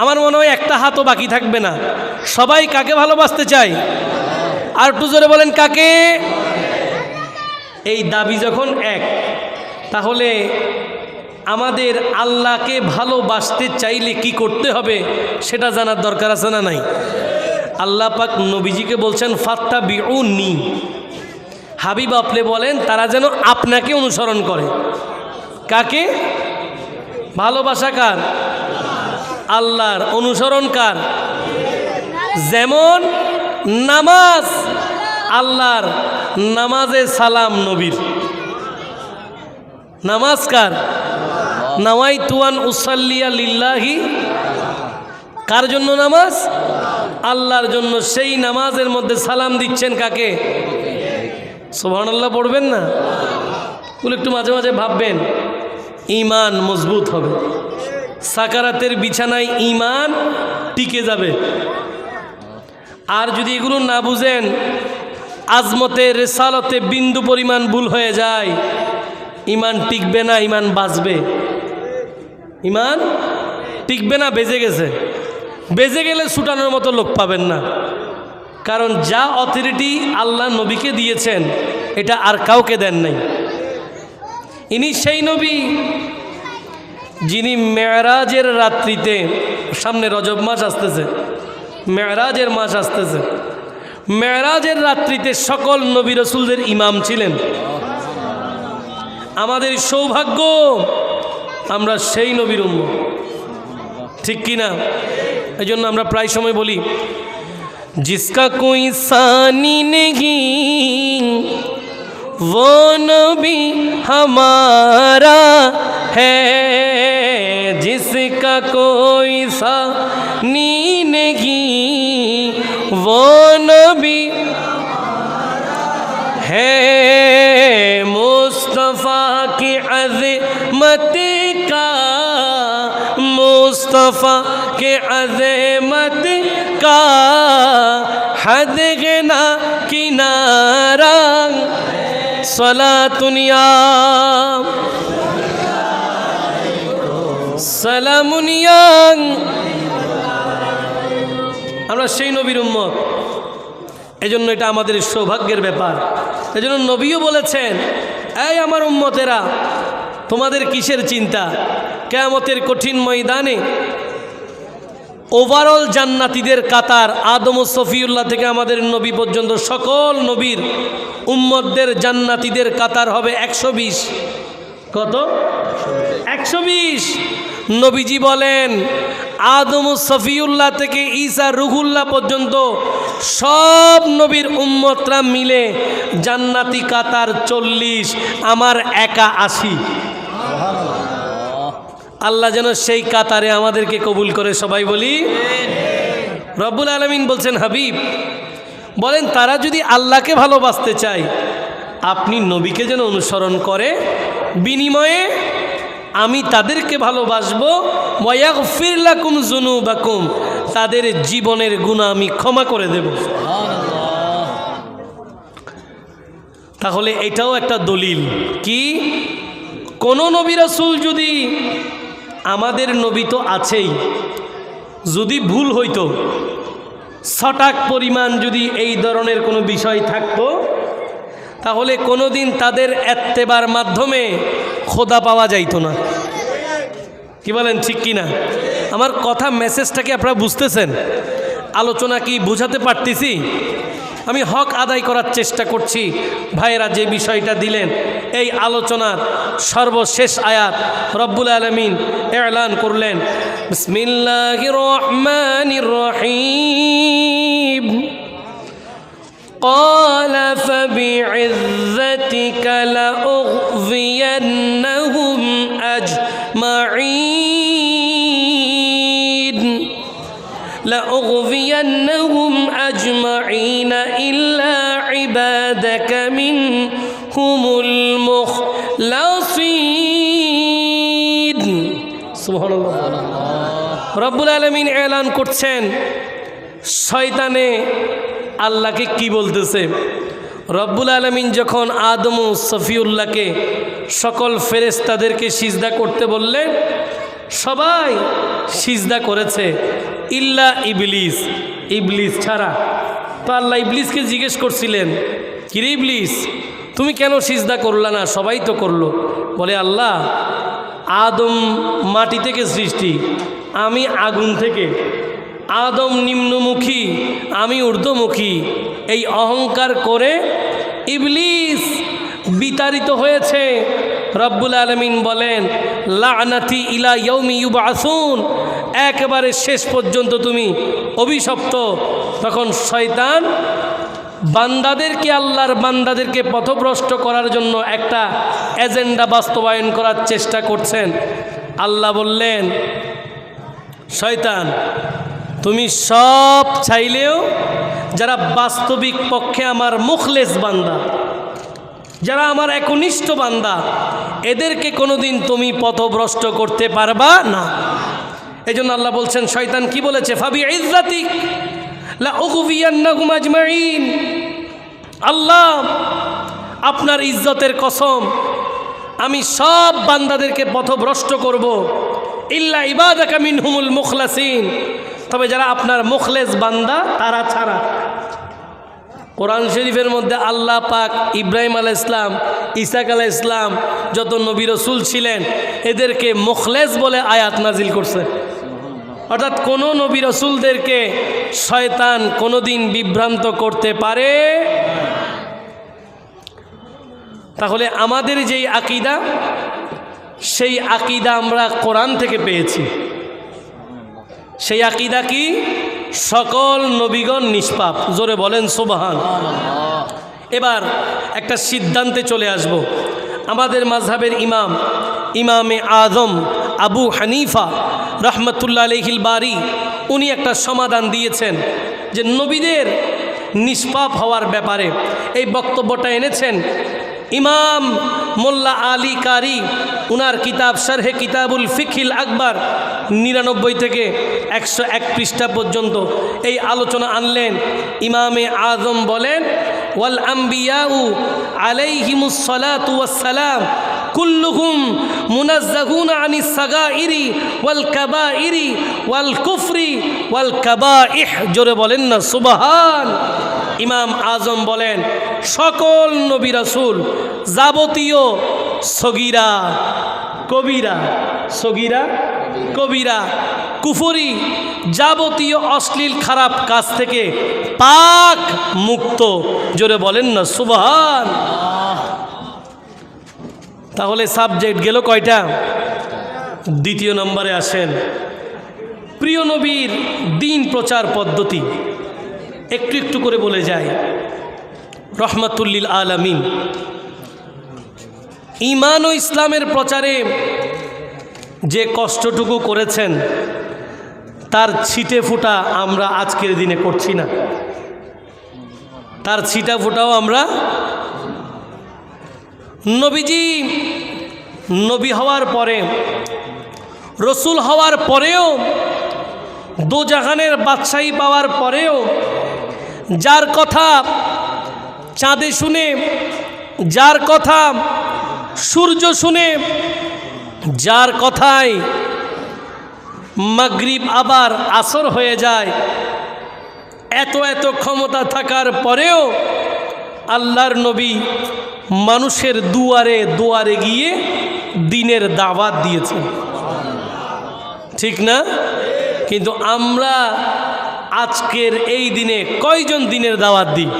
আমার মনে হয় একটা হাতও বাকি থাকবে না। সবাই কাকে ভালোবাসতে চায়? আর একটু জোরে বলেন, কাকে? এই দাবি যখন এক, তাহলে আমাদের আল্লাহকে ভালোবাসতে চাইলে কি করতে হবে সেটা জানার দরকার আছে না নাই? আল্লাহ পাক নবীজিকে বলছেন ফাত্তাবিউনি, হাবিব আপনি বলেন তারা যেন আপনাকে অনুসরণ করে। কাকে? ভালোবাসা কার? আল্লাহর। অনুসরণ কার? যেমন নামাজ আল্লাহর, নামাজে সালাম নবীর। নামাজ কার? নাওয়াইতু আন উসাল্লিয়া লিল্লাহি, কার জন্য নামাজ? আল্লাহর জন্য। সেই নামাজের মধ্যে সালাম দিচ্ছেন কাকে? সুবহানাল্লাহ পড়বেন না? বলে একটু মাঝে মাঝে ভাববেন, ঈমান মজবুত হবে, সাকারাতের বিছানায় ঈমান টিকে যাবে। আর যদি এগুলো না বুঝেন, আজমতে রেসালতে বিন্দু পরিমাণ ভুল হয়ে যায়, ঈমান টিকবে না, ঈমান বাঁচবে। ঈমান টিকবে না, বেজে গেছে। বেজে গেলে ছুটানোর মতো লোক পাবেন না। কারণ যা অথরিটি আল্লাহ নবীকে দিয়েছেন এটা আর কাউকে দেন নাই। ইনি সেই নবী যিনি মেরাজের রাত্রিতে, সামনে রজব মাস আসতেছে, মেরাজের মাস আসতেছে, মেরাজের রাত্রিতে সকল নবী রাসূলদের ইমাম ছিলেন। আমাদের সৌভাগ্য আমরা সেই নবীর উম্মত, ঠিক কি না? এই জন্য আমরা প্রায় সময় বলি, জিসকা কোই সানি নেহি वो नबी हमारा है, जिसका कोई सानी नहीं वो नबी है, मुस्तफ़ा की अज़मत का, मुस्तफ़ा के अज़मत का हद ना किनारा, सलातुनिया সালামুনিয়া। আমরা সেই নবীর উম্মত, এজন্য এটা আমাদের সৌভাগ্যের ব্যাপার। এজন্য নবীও বলেছেন, এই আমার উম্মতেরা, তোমাদের কিসের চিন্তা? কিয়ামতের কঠিন ময়দানে ওভারঅল জান্নাতীদের কাতার, আদম ও সফিউল্লাহ থেকে আমাদের নবী পর্যন্ত সকল নবীর উম্মতদের জান্নাতীদের কাতার হবে 120। কত? 120। নবীজি বলেন আদম ও সফিউল্লাহ থেকে ঈসা রুহুল্লাহ পর্যন্ত সব নবীর উম্মতরা মিলে জান্নাতি কাতার 40, আমার একা 80। আল্লাহ যেন সেই কাতারে আমাদেরকে কবুল করে, সবাই বলি রব্বুল আলামিন বলছেন, হাবিব বলেন তারা যদি আল্লাহকে ভালোবাসতে চায়, আপনি নবীকে যেন অনুসরণ করে, বিনিময়ে আমি তাদেরকে ভালোবাসবো। ওয়াগফির লাকুম যুনুবাকুম, তাদের জীবনের গুনাহ আমি ক্ষমা করে দেব। তাহলে এটাও একটা দলিল কি, কোন নবী রাসূল যদি, আমাদের নবী তো আছেই, যদি ভুল হইতো, ছটাক পরিমাণ যদি এই ধরনের কোনো বিষয় থাকতো, তাহলে কোনোদিন তাদের এত্তেবার মাধ্যমে খোদা পাওয়া যাইতো না। কি বলেন, ঠিক কি না? আমার কথা মেসেজটাকে আপনারা বুঝতেছেন? আলোচনা কি বুঝাতে পারতেছি? আমি হক আদায় করার চেষ্টা করছি। ভাইয়েরা যে বিষয়টা দিলেন, এই আলোচনার সর্বশেষ আয়াত রব্বুল আলামিন এলান করলেন, বিসমিল্লাহির রহমানির রহিম, قال فبعزتك لأغوينهم أجمعين لأغوينهم أجمعين أجمعين إلا عبادك منهم المخلصين سبحان الله রব্বুল আলামিন এলান করছেন শয়তানে আল্লাহকে কি বলতেছে রব্বুল আলামিন যখন আদম ও সফিউল্লাহকে সকল ফেরেশতাদেরকে সিজদা করতে বললেন সবাই সিজদা করেছে ইল্লা ইবলিস ইবলিস ছাড়া তো আল্লাহ ইবলিসকে জিজ্ঞেস করছিলেন কিরে ইবলিস তুমি কেন সিজদা করলা না সবাই তো করলো বলে আল্লাহ আদম মাটি থেকে সৃষ্টি আমি আগুন থেকে আদম নিম্নমুখী আমি ঊর্ধ্বমুখী এই অহংকার করে ইবলিস বিতাড়িত হয়েছে রব্বুল আলামিন বলেন লানাতি ইলা ইয়াউমি ইউবআসুন একেবারে শেষ পর্যন্ত তুমি অভিশপ্ত তখন শয়তান বান্দাদেরকে আল্লাহর বান্দাদেরকে পথভ্রষ্ট করার জন্য একটা এজেন্ডা বাস্তবায়ন করার চেষ্টা করছেন আল্লাহ বললেন শয়তান তুমি সব চাইলেও যারা বাস্তবিক পক্ষে আমার মুখলেস বান্দা যারা আমার একনিষ্ঠ বান্দা এদেরকে কোনোদিন তুমি পথভ্রষ্ট করতে পারবা না এজন্য আল্লাহ বলছেন শয়তান কি বলেছে ফাবি ইজ্জাতিক লা উগবিয়ান্নাহুম আজমাইন আল্লাহ আপনার ইজ্জতের কসম আমি সব বান্দাদেরকে পথভ্রষ্ট করব ইল্লা ইবাদাকা মিনহুমুল মুখলাসিন তবে যারা আপনার মুখলেস বান্দা তারা ছাড়া কোরআন শরীফের মধ্যে আল্লাহ পাক ইব্রাহিম আলাইহিস সালাম ইসাক আলাইহিস সালাম যত নবী রাসূল ছিলেন এদেরকে মুখলেস বলে আয়াত নাজিল করছে অর্থাৎ কোনো নবী রাসূলদেরকে শয়তান কোনোদিন বিভ্রান্ত করতে পারে তাহলে আমাদের যেই আকীদা সেই আকীদা আমরা কোরআন থেকে পেয়েছি সেই আকীদা কি সকল নবীগণ নিষ্পাপ জোরে বলেন সুবহান এবার একটা সিদ্ধান্তে চলে আসব আমাদের মাযহাবের ইমামে আযম আবু হানিফা রহমতুল্লাহ আলাইহিল বারি উনি একটা সমাধান দিয়েছেন যে নবীদের নিষ্পাপ হওয়ার ব্যাপারে এই বক্তব্যটা এনেছেন ইমাম মোল্লা আলী কারি উনার কিতাব শারহে কিতাবুল ফিকহিল আকবর 99 থেকে 101 পৃষ্ঠা পর্যন্ত এই আলোচনা আনলেন ইমামে আযম বলেন ওয়াল আম্বিয়াউ আলাইহিমুস সালাতু ওয়াস সালাম কুল্লুহুম মুনাজ্জাহুন আনিস সাগাইরি ওয়াল কাবাইরি ওয়াল কুফরি ওয়াল কাবাইহ জোরে বলেন না সুবহান ইমাম আযম বলেন সকল নবী রাসূল যাবতীয় সগীরা কবিরা সগীরা কবিরা কুফরি যাবতীয় অশ্লীল খারাপ কাজ থেকে পাক মুক্ত জোরে বলেন না সুবহান তাহলে সাবজেক্ট গেল কয়টা দ্বিতীয় নম্বরে আসেন প্রিয় নবীর দ্বীন প্রচার পদ্ধতি একটু একটু করে বলে যায় রহমাতুল লিল আলামিন ঈমান ও ইসলামের প্রচারে যে কষ্টটুকু করেছেন তার ছিটে ফুটা আমরা আজকের দিনে করছি না তার ছিটা ফুটাও আমরা নবীজি নবী হওয়ার পরে রসুল হওয়ার পরেও দোজাহানের বাদশাহী পাওয়ার পরেও যার কথা চাঁদে শুনে যার কথা সূর্য শুনে যার কথায় মাগরিব আবার আসর হয়ে যায় এত এত ক্ষমতা থাকার পরেও আল্লাহর নবী মানুষের দুয়ারে দুয়ারে গিয়ে দ্বীনের দাওয়াত দিয়েছেন ঠিক না কিন্তু আমরা আজকের এই দিনে কয়জন দ্বীনের দাওয়াত দিই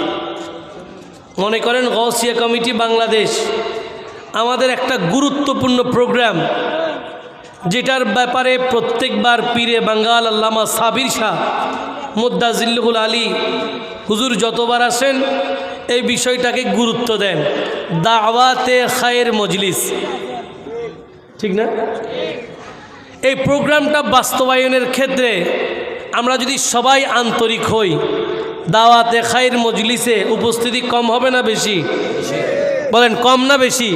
মনে করেন গৌসিয়া কমিটি বাংলাদেশ আমাদের একটা গুরুত্বপূর্ণ প্রোগ্রাম যেটার ব্যাপারে প্রত্যেকবার পীরে বাঙ্গাল আল্লামা সাবির শাহ মুদ্দাজিল্লুল আলী হুজুর যতবার আসেন এই বিষয়টাকে গুরুত্ব দেন দাওয়াতে খায়ের মজলিস ঠিক না এই প্রোগ্রামটা বাস্তবায়নের ক্ষেত্রে আমরা যদি সবাই আন্তরিক হই দাওয়াতে খায়ের মজলিসে উপস্থিতি কম হবে না বেশি? বলেন কম না বেশি?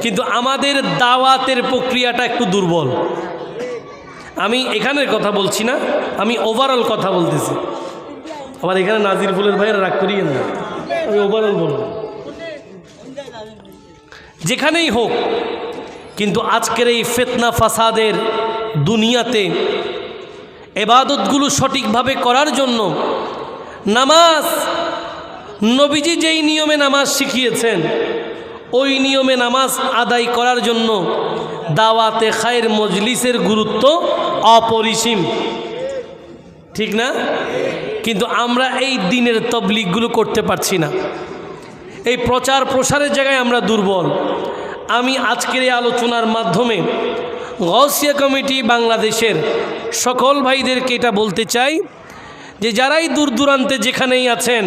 কিন্তু আমাদের দাওয়াতের প্রক্রিয়াটা একটু দুর্বল। আমি এখানের কথা বলছি না, আমি ওভারঅল কথা বলতেছি। আবার এখানে নাজির ফুলের ভাইয়েরা রাগ করিয়েন না, আমি ওভারঅল বলব। যেখানেই হোক, কিন্তু আজকের এই ফিতনা ফাসাদের দুনিয়াতে ইবাদতগুলো সঠিকভাবে করার জন্য নামাজ, নবীজি যেই নিয়মে নামাজ শিখিয়েছেন ওই নিয়মে নামাজ আদায় করার জন্য দাওয়াতে খায়ের মজলিসের গুরুত্ব অপরিসীম, ঠিক না? কিন্তু আমরা এই দিনের তবলিগগুলো করতে পারছি না। এই প্রচার প্রসারের জায়গায় আমরা দুর্বল। আমি আজকের এই আলোচনার মাধ্যমে গাউসিয়া কমিটি বাংলাদেশের সকল ভাইদেরকে এটা বলতে চাই যে যারাই দূর দূরান্তে যেখানেই আছেন,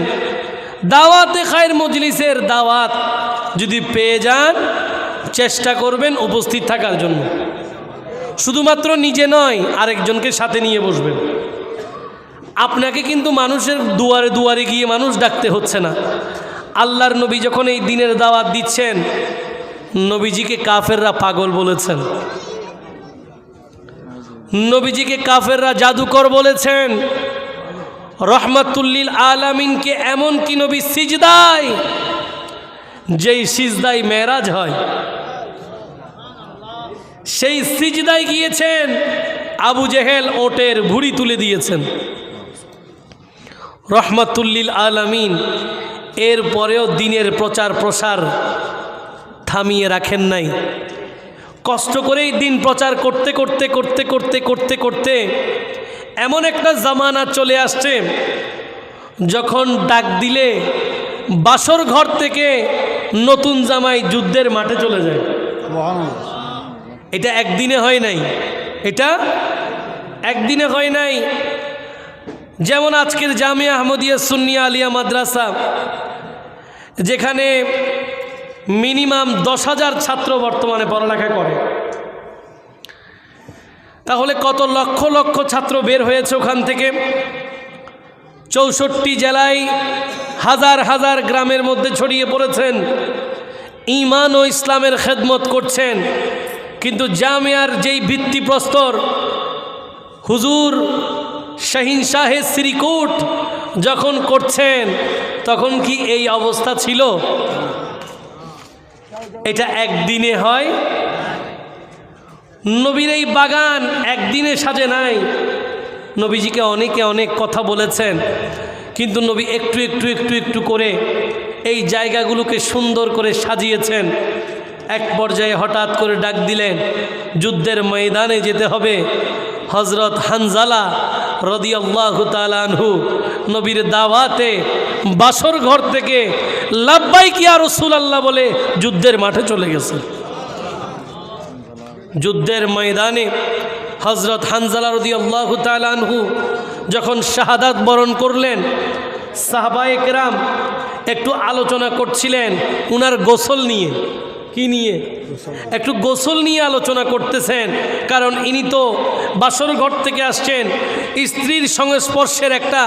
দাওয়াতে খায়ের মজলিসের দাওয়াত যদি পেয়ে যান, চেষ্টা করবেন উপস্থিত থাকার জন্য। শুধুমাত্র নিজে নয়, আরেকজনকে সাথে নিয়ে বসবেন। আপনাকে কিন্তু মানুষের দুয়ারে দুয়ারে গিয়ে মানুষ ডাকতে হচ্ছে না। আল্লাহর নবী যখন এই দিনের দাওয়াত দিচ্ছেন, নবীজিকে কাফেররা পাগল বলেছেন, নবীজিকে কাফেররা জাদুকর বলেছেন, রহমাতুল্লিল আলামিনকে এমনকি নবী সিজদায়, যেই সিজদায় মেরাজ হয়, সেই সিজদায় গিয়েছেন, আবু জেহেল ওটের ভুঁড়ি তুলে দিয়েছেন রহমাতুল্লিল আলামিন। এরপরেও দিনের প্রচার প্রসার থামিয়ে রাখেন নাই। কষ্ট করেই দিন প্রচার করতে করতে করতে করতে করতে করতে এমন একটা জামানা চলে আসছে, যখন ডাক দিলে বাসর ঘর থেকে নতুন জামাই যুদ্ধের মাঠে চলে যায়। এটা একদিনে হয় নাই, এটা একদিনে হয় নাই। যেমন আজকের জামিয়া আহমদিয়া সুন্নিয়া আলিয়া মাদ্রাসা, যেখানে মিনিমাম 10,000 ছাত্র বর্তমানে পড়ালেখা করে, তাহলে কত লক্ষ লক্ষ ছাত্র বের হয়েছে ওখান থেকে। 64 জেলায় হাজার হাজার গ্রামের মধ্যে ছড়িয়ে পড়েছেন, ঈমান ও ইসলামের খেদমত করছেন। কিন্তু জামিয়ার যেই ভিত্তিপ্রস্তর হুজুর শাহিন শাহে শ্রীকোট যখন করছেন, তখন কি এই অবস্থা ছিল? এটা একদিনে হয়? নবীর এই বাগান একদিনে সাজে নাই। নবীজিকে অনেকে অনেক কথা বলেছেন, কিন্তু নবী একটু একটু একটু একটু করে এই জায়গাগুলোকে সুন্দর করে সাজিয়েছেন। এক পর্যায়ে হঠাৎ করে ডাক দিলেন, যুদ্ধের ময়দানে যেতে হবে। হজরত হানজালা রাদিয়াল্লাহু তাআলা আনহু নবীর দাওয়াতে বাসর ঘর থেকে লাব্বাইক ইয়া রাসূলুল্লাহ বলে যুদ্ধের মাঠে চলে গেছে। যুদ্ধের ময়দানে হজরত হানজালা রাদিয়াল্লাহু তাআলা আনহু যখন শাহাদাত বরণ করলেন, সাহাবায়ে কেরাম একটু আলোচনা করছিলেন উনার গোসল নিয়ে। কি নিয়ে? একটু গোসল নিয়ে আলোচনা করতেছেন, কারণ ইনি তো বাসর ঘর থেকে আসছেন, স্ত্রীর সংস্পর্শের একটা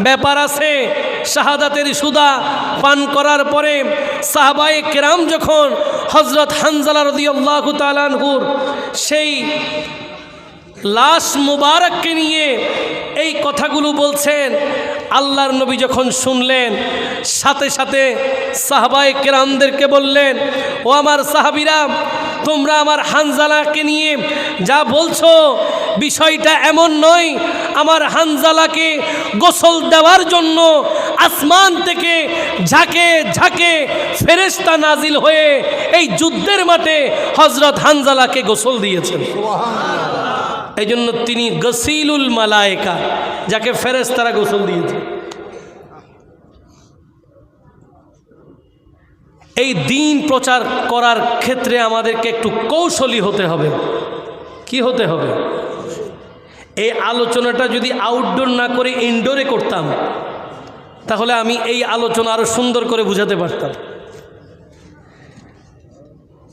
ব্যাপার আছে। শাহাদাতের সুদা পান করার পরে সাহাবায়ে কেরাম যখন হজরত হানজালা রাদিয়াল্লাহু তাআলা আনহুর সেই লাশ মুবারককে নিয়ে এই কথাগুলো বলছেন, আল্লাহর নবী যখন শুনলেন, সাথে সাথে সাহাবায়ে কেরামদেরকে বললেন, ও আমার সাহাবীরা, তোমরা আমার হানজালাকে নিয়ে যা বলছো বিষয়টা এমন নয়। আমার হানজালাকে গোসল দেওয়ার জন্য আসমান থেকে ঝাঁকে ঝাঁকে ফেরেশতা নাজিল হয়ে এই যুদ্ধের মাঠে হজরত হানজালাকে গোসল দিয়েছেন। এই জন্য তিনি গসিলুল মালায়েকা, যাকে ফেরেশতারা গোসল দিয়েছে। এই দিন প্রচার করার ক্ষেত্রে আমাদেরকে একটু কৌশলী হতে হবে। কি হতে হবে? এই আলোচনাটা যদি আউটডোর না করে ইনডোরে করতাম, তাহলে আমি এই আলোচনা আরো সুন্দর করে বুঝাতে পারতাম।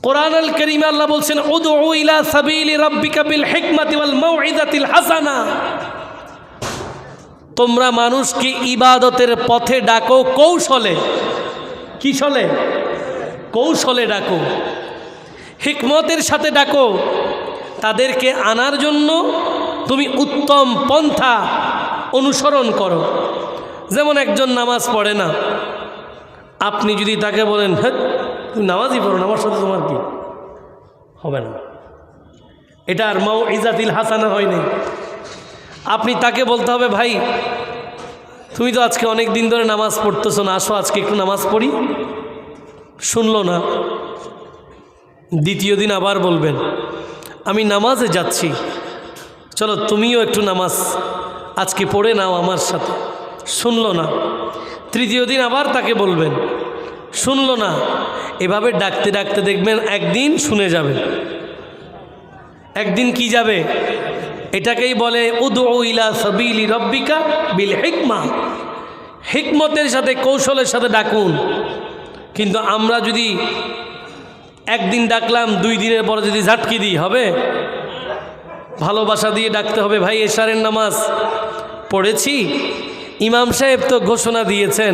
কোরআন আল কারীমে আল্লাহ বলছেন, উদউ ইলা সাবিলি রাব্বিকা বিল হিকমাতি ওয়াল মাউইযাতিল হাসানা। তোমরা মানুষকে ইবাদতের পথে ডাকো কৌশলে। কি চলে? কৌশলে ডাকো, হিকমতের সাথে ডাকো। তাদেরকে আনার জন্য তুমি উত্তম পন্থা অনুসরণ করো। যেমন একজন নামাজ পড়ে না, আপনি যদি তাকে বলেন হ্যাঁ তুমি নামাজই পড়ো না, আমার সাথে তোমার কি হবে না, এটা আর মাউইজাতুল হাসানা হয় নাই। আপনি তাকে বলতে হবে ভাই তুমি তো আজকে অনেক দিন ধরে নামাজ পড়তেছো না, আসো আজকে একটু নামাজ পড়ি। শুনলো না, দ্বিতীয় দিন আবার বলবেন আমি নামাজে যাচ্ছি, চলো তুমিও একটু নামাজ আজকে পড়ে নাও আমার সাথে। শুনলো না, তৃতীয় দিন আবার তাকে বলবেন, শুনলো না। এভাবে ডাকতে ডাকতে দেখবেন একদিন শুনে যাবে, একদিন কি যাবে। এটাকেই বলে উদউ ইলা সাবিলি রব্বিকা বিল হিকমা, হিকমতের সাথে কৌশলের সাথে ডাকুন। কিন্তু আমরা যদি একদিন ডাকলাম 2 দিনের পরে যদি ঝাটকি দিই হবে? ভালোবাসা দিয়ে ডাকতে হবে। ভাই এশারের নামাজ পড়েছি, ইমাম সাহেব তো ঘোষণা দিয়েছেন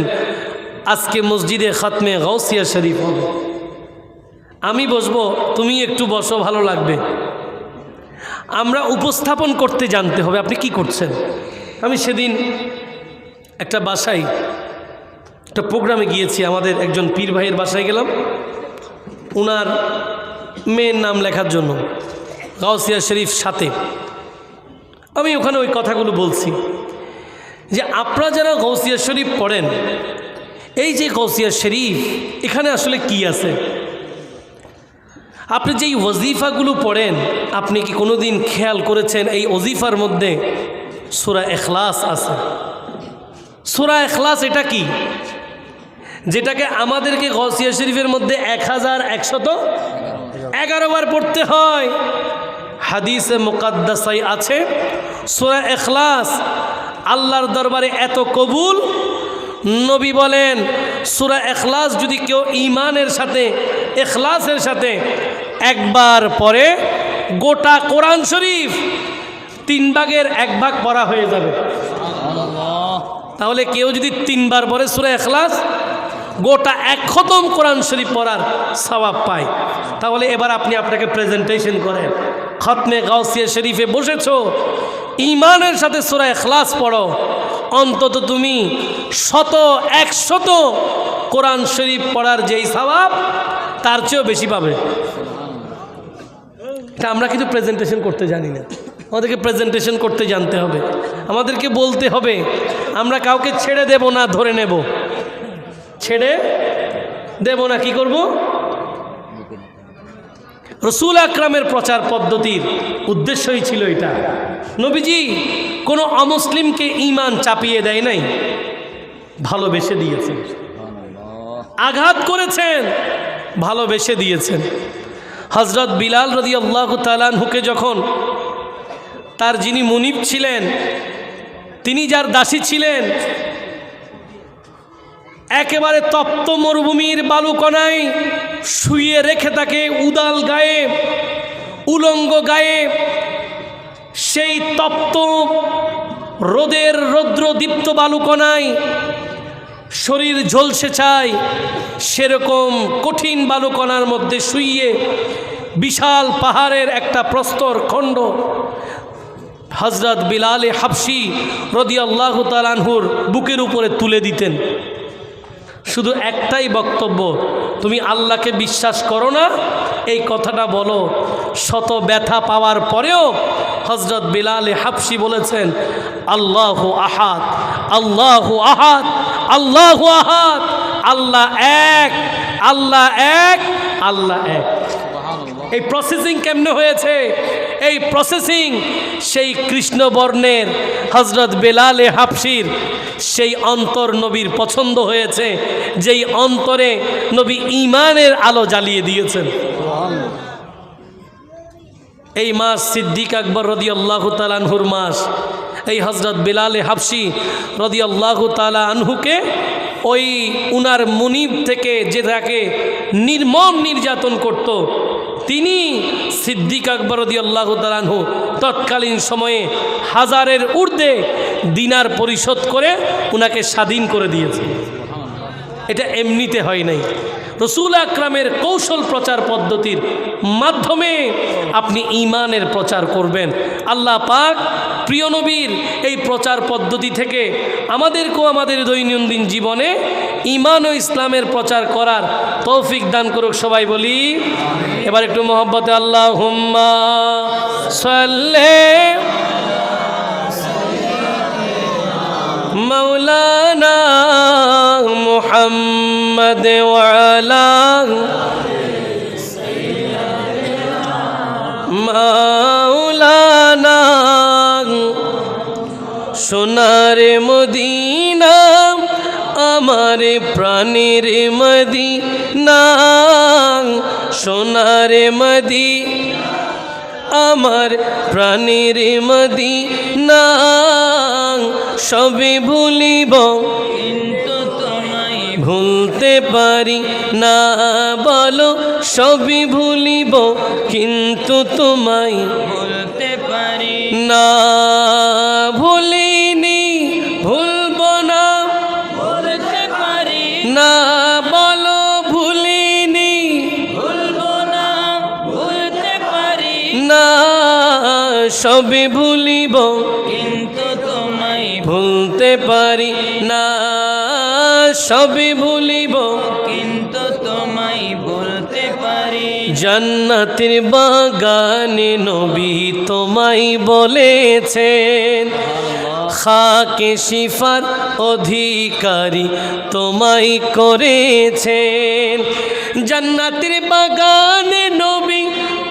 আজকে মসজিদে খতমে গাউসিয়া শরীফ হবে, আমি বসবো, তুমি একটু বসো, ভালো লাগবে। আমরা উপস্থাপন করতে জানতে হবে আপনি কি করছেন। আমি সেদিন একটা বাসায় একটা প্রোগ্রামে গিয়েছি, আমাদের একজন পীর ভাইয়ের বাসায় গেলাম, ওনার মেয়ের নাম লেখার জন্য গাউসিয়া শরীফ সাথে। আমি ওখানে ওই কথাগুলো বলছি যে আপনারা যারা গাউসিয়া শরীফ পড়েন, এই যে গাউসিয়া শরীফ এখানে আসলে কি আছে? আপনি যেই ওয়াজিফাগুলো পড়েন আপনি কি কোনো দিন খেয়াল করেছেন এই ওয়াজিফার মধ্যে সূরা ইখলাস আছে? সূরা ইখলাস এটা কি? যেটাকে আমাদেরকে গাউসিয়া শরীফের মধ্যে 1111 বার পড়তে হয়। হাদিসে মুকাদ্দাসায় আছে সূরা ইখলাস আল্লাহর দরবারে এত কবুল, নবী বলেন সূরা ইখলাস যদি কেউ ঈমানের সাথে ইখলাসের সাথে একবার পড়ে গোটা কোরআন শরীফ 3 ভাগের 1 ভাগ পড়া হয়ে যাবে। তাহলে কেউ যদি 3 বার পড়ে সূরা ইখলাস গোটা 1 খতম কোরআন শরীফ পড়ার সওয়াব পায়। তাহলে এবার আপনি আপনাকে প্রেজেন্টেশন করেন, খতমে গাউসিয়া শরীফে বসেছো, ঈমানের সাথে সূরা ইখলাস পড়ো, অন্তত তুমি 100 কোরআন শরীফ পড়ার যেই সওয়াব তার চেয়েও বেশি পাবে। এটা আমরা কিন্তু প্রেজেন্টেশন করতে জানি না, আমাদেরকে প্রেজেন্টেশন করতে জানতে হবে, আমাদেরকে বলতে হবে। আমরা কাউকে ছেড়ে দেব না, ধরে নেব, ছেড়ে দেব না। কি করব? রসুল আকরামের প্রচার পদ্ধতির উদ্দেশ্যই ছিল এটা। নবীজি কোনো অমুসলিমকে ঈমান চাপিয়ে দেয় নাই, ভালোবেসে দিয়েছেন। আঘাত করেছেন, ভালোবেসে দিয়েছেন। হযরত বিলাল রাদিয়াল্লাহু তাআলা আনহুকে যখন তার যিনি মুনিব ছিলেন, তিনি যার দাসী ছিলেন, একেবারে তপ্ত মরুভূমির বালুকণায় শুইয়ে রেখে তাকে উদাল গায়ে, উলঙ্গ গায়ে সেই তপ্ত রোদের রৌদ্রদীপ্ত বালুকণায় শরীর ঝলসে চায়, সেরকম কঠিন বালুকণার মধ্যে শুইয়ে বিশাল পাহাড়ের একটা প্রস্তর খণ্ড হযরত বিলাল হাবশী রাদিয়াল্লাহু তাআলা আনহুর বুকের উপরে তুলে দিতেন। শুধু একটাই বক্তব্য, তুমি আল্লাহকে বিশ্বাস করো না, এই কথাটা বলো। শত ব্যথা পাওয়ার পরেও হযরত বিলাল হাবশী বলেছেন আল্লাহু আহাদ, আল্লাহু আহাদ, আল্লাহু আহাদ, আল্লাহ এক, আল্লাহ এক, আল্লাহ এক। এই প্রসেসিং কেমনে হয়েছে? এই প্রসেসিং সেই কৃষ্ণবর্ণের হযরত বিলাল হাবশীর সেই অন্তর নবীর পছন্দ হয়েছে, যেই অন্তরে নবী ঈমানের আলো জ্বালিয়ে দিয়েছেন। এই মাস সিদ্দিক আকবর রাদিয়াল্লাহু তাআলা আনহুর মাস। এই হযরত বিলাল হাবশী রাদিয়াল্লাহু তাআলা আনহুকে ওই উনার মুনিব থেকে যে তাকে নির্মম নির্যাতন করত, তিনি সিদ্দিক আকবর রাদিয়াল্লাহু তাআলা আনহু তৎকালীন সময়ে হাজারের ঊর্ধ্বে দিনার পরিশোধ করে উনাকে স্বাধীন করে দিয়েছে। এটা এমনিতে হয় নাই, রসুল আকরামের কৌশল প্রচার পদ্ধতির মাধ্যমে আপনি ঈমানের প্রচার করবেন। আল্লাহ পাক প্রিয় নবীর এই প্রচার পদ্ধতি থেকে আমাদেরকেও আমাদের দৈনন্দিন জীবনে ঈমান ও ইসলামের প্রচার করার তৌফিক দান করুক। সবাই বলি এবার একটু মহব্বতে আল্লাহুম্মা সাল্লি মাওলানা মুহাম্মদ ওয়া আলা মাওলানা সোনার মদিনা আমার প্রাণের মদিনা সোনার মদিনা আমার প্রাণের মদিনা সবে ভুলিব কিন্তু তোমায় ভুলতে পারি না, বলো সবে ভুলিব কিন্তু তোমায় ভুলতে পারি না। ভুলিনি ভুলব না বলতে পারি না, বলো ভুলিনি ভুলব না বলতে পারি না। সবে ভুলিব কিন্তু তোমায় ভুলতে পারি না, সবে ভুলিব কিন্তু তোমায় বলতে পারি। জান্নাতের বাগানে নবী তোমায় বলেছেন, খাকে শিফার অধিকারী তোমায় করেছেন। জান্নাতের বাগানে নবী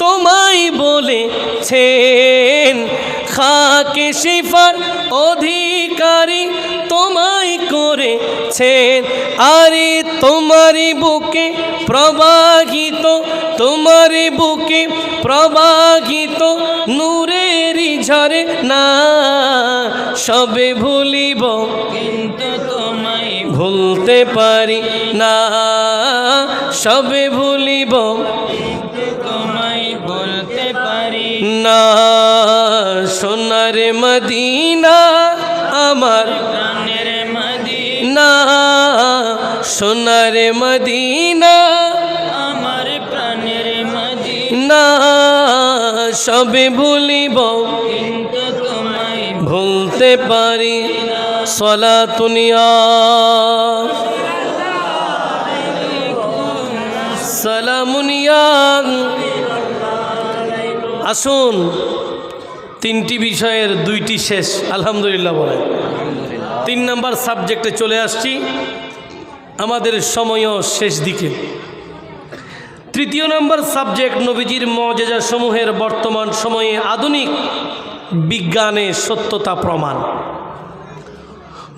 তোমায় বলেছেন, খাকে শিফার অধিকারী তোমায় করেছেন। আরে তোমারই বুকে প্রবাহিত, তোমারই বুকে প্রবাহিত নূরেরই ঝরে না, সবে ভুলিব কিন্তু তোমায় ভুলতে পারি না, সবে ভুলিব কিন্তু তোমায় বলতে পারি না। সোনার মদিনা আমার প্রাণের মদিনা সোনার মদিনা আমার প্রাণের মদিনা সবে ভুলিব কিন্তু তোমায় ভুলতে পারি। সালাতুন ইয়া সালামুন ইয়া। আসুন তিনটি বিষয়ের দুইটি শেষ, আলহামদুলিল্লাহ বলে 3 নম্বর সাবজেক্টে চলে আসছি, আমাদের সময়ও শেষ দিকে। 3য় নম্বর সাবজেক্ট নবীজির মুজিজা সমূহের বর্তমান সময়ে আধুনিক বিজ্ঞানে সত্যতা প্রমাণ।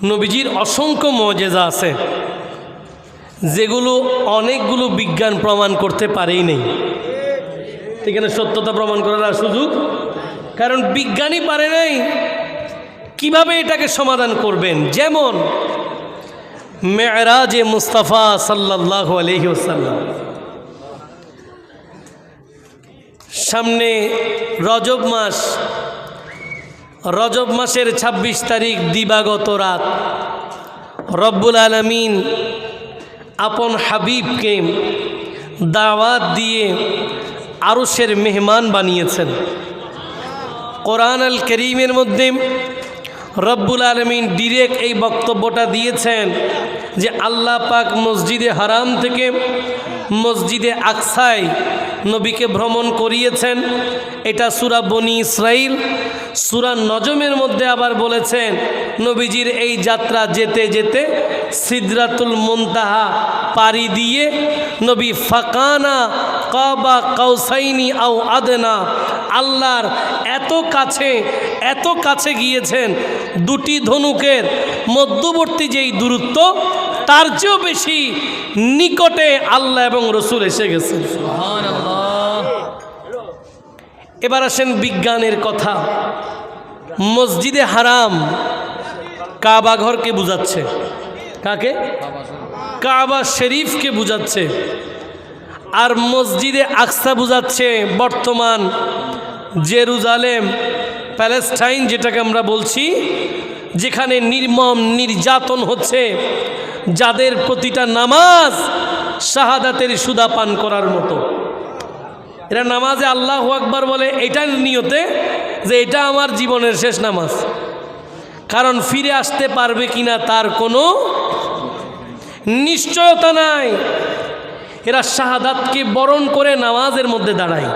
নবীজির অসংখ্য মুজিজা আছে যেগুলো অনেকগুলো বিজ্ঞান প্রমাণ করতে পারেই নেই, এখানে সত্যতা প্রমাণ করার সুযোগ, কারণ বিজ্ঞানী পারে নাই। কিভাবে এটাকে সমাধান করবেন? যেমন মেরাজে মুস্তাফা সাল্লাল্লাহু আলাইহি ওয়াসাল্লাম, সামনে রজব মাস, রজব মাসের 26 তারিখ দিবাগত রাত রব্বুল আলামিন আপন হাবিবকে দাওয়াত দিয়ে আরশের মেহমান বানিয়েছেন। কোরআন আল কারীমের মধ্যে রব্বুল আলামিন ডিরেক্ট এই বক্তব্যটা দিয়েছেন যে আল্লাহ পাক মসজিদে হারাম থেকে মসজিদে আকসায় নবীকে ভ্রমণ করিয়েছেন। এটা সূরা বনি ইসরাইল। সূরা নজমের মধ্যে আবার বলেছেন নবীজির এই যাত্রা যেতে যেতে সিদরাতুল মুনতাহা পাড়ি দিয়ে নবী ফাকানা কাবা কাউসাইনি আও আদনা, আল্লাহর এত কাছে গিয়েছেন, দুটি ধনুকের মধ্যবর্তী যেই দূরত্ব তার চেয়েও বেশি নিকটে আল্লাহ এবং রসুল এসে গেছেন। এবার আসেন বিজ্ঞানের কথা। মসজিদে হারাম কাবা ঘরকে বুঝাচ্ছে, কাকে? কাবা শরীফকে বুঝাচ্ছে। আর মসজিদে আকসা বুঝাচ্ছে বর্তমান জেরুজালেম, প্যালেস্টাইন যেটাকে আমরা বলছি, যেখানে নির্মম নির্যাতন হচ্ছে, যাদের প্রতিটা নামাজ শাহাদাতের সুদা পান করার মতো। এরা নামাজে আল্লাহু আকবার বলে এটার নিয়তে যে এটা আমার জীবনের শেষ নামাজ, কারণ ফিরে আসতে পারবে কিনা তার কোনো নিশ্চয়তা নাই। এরা শাহাদাতকে বরণ করে নামাজের মধ্যে দাঁড়ায়।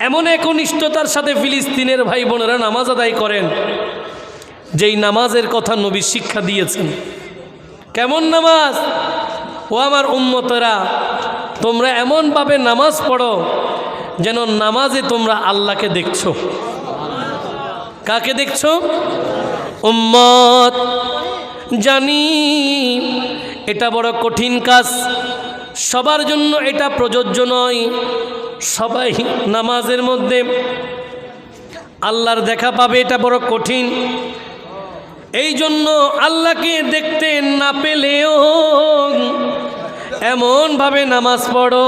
এমন একনিষ্ঠতার সাথে ফিলিস্তিনের ভাই বোনেরা নামাজ আদায় করেন, যেই নামাজের কথা নবী শিক্ষা দিয়েছেন। কেমন নামাজ? ও আমার উম্মতেরা, তোমরা এমনভাবে নামাজ পড়ো যেন নামাজে তোমরা আল্লাহকে দেখছো। কাকে দেখছো? উম্মত, জানি এটা বড় কঠিন কাজ, সবার জন্য এটা প্রযোজ্য নয়। সবাই নামাজের মধ্যে আল্লাহর দেখা পাবে, এটা বড় কঠিন। এই জন্য আল্লাহকে দেখতে না পেলেও এমনভাবে নামাজ পড়ো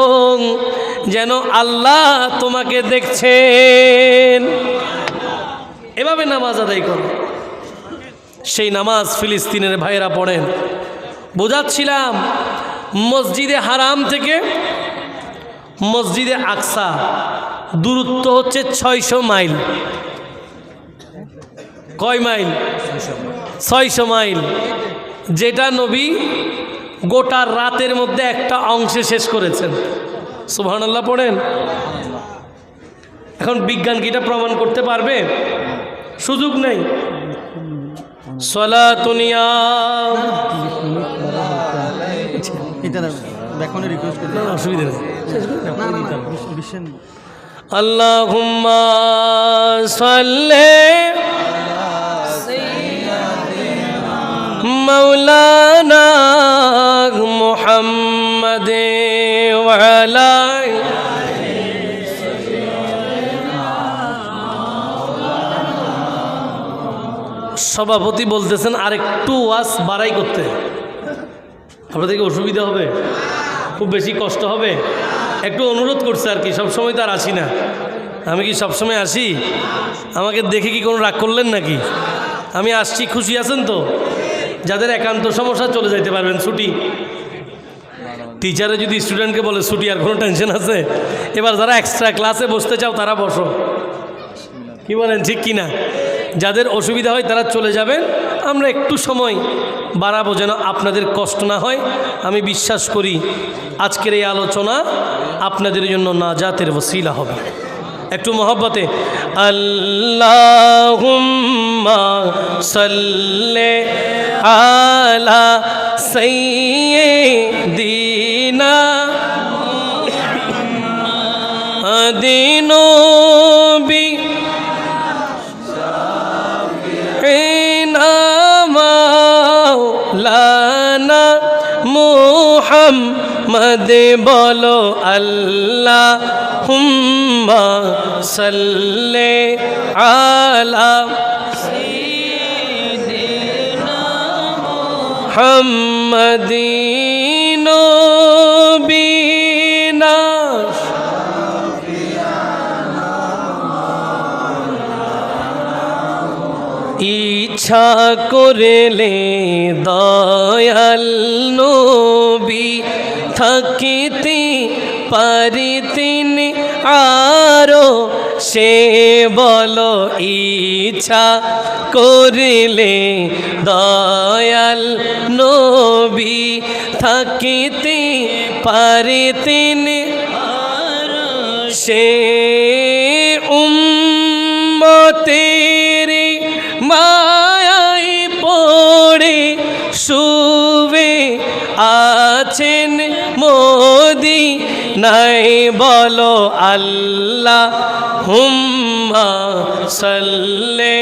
যেন আল্লাহ তোমাকে দেখছেন। এভাবে নামাজ আদায় করো। সেই নামাজ ফিলিস্তিনের ভাইরা পড়েন। বোঝাচ্ছিলাম মসজিদে হারাম থেকে মসজিদে আকসা দূরত্ব হচ্ছে 600 মাইল। কয় মাইল? 600 মাইল, যেটা নবী গোটা রাতের মধ্যে একটা অংশে শেষ করেছেন। সুবহানাল্লাহ পড়েন। এখন বিজ্ঞান কি এটা প্রমাণ করতে পারবে? সুযোগ নেই। সলাতুনিয়া অসুবিধা নেই। আল্লাহুম্মা সাল্লি মাওলানা মুহাম্মাদ ওয়া আলা সভাপতি বলতেছেন আরেকটু ওয়াজ বাড়াই করতে। আপনাদেরকে অসুবিধা হবে? খুব বেশি কষ্ট হবে? একটু অনুরোধ করছে আর কি। সবসময় তো আর আসি না। আমি কি সবসময় আসি? আমাকে দেখে কি কোনো রাগ করলেন নাকি? আমি আসছি, খুশি আছেন তো? যাদের একান্ত সমস্যা চলে যাইতে পারবেন, ছুটি। টিচারে যদি স্টুডেন্টকে বলে ছুটি, আর কোনো টেনশন আছে? এবার যারা এক্সট্রা ক্লাসে বসতে চাও তারা বসো। কি বলেন, ঠিক কি না? যাদের অসুবিধা হয় তারা চলে যাবেন। আমরা একটু সময় বাড়াবো যেন আপনাদের কষ্ট না হয়। আমি বিশ্বাস করি আজকের এই আলোচনা আপনাদের জন্য নাজাতের ওসিলা হবে। একটু মহব্বতে আল্লাহুম্মা সাল্লি আলা সাইয়্যিদিনা নবী মাওলানা মুহাম্মদ বলো আল্লাহুম্মা সাল্লি আলা সাইয়্যিদিনা মুহাম্মাদিন নবিনা ইচ্ছা করলে দয়াল নবী থাকিতে পারিতেন আরো সে বলো ইচ্ছা করলে দয়াল নবী থাকিতে পারিতেন আরো সে উম্মতের মায়ায় পড়ে শুবে আছেন মোদি নাই বলো আল্লাহুম্মা সাল্লি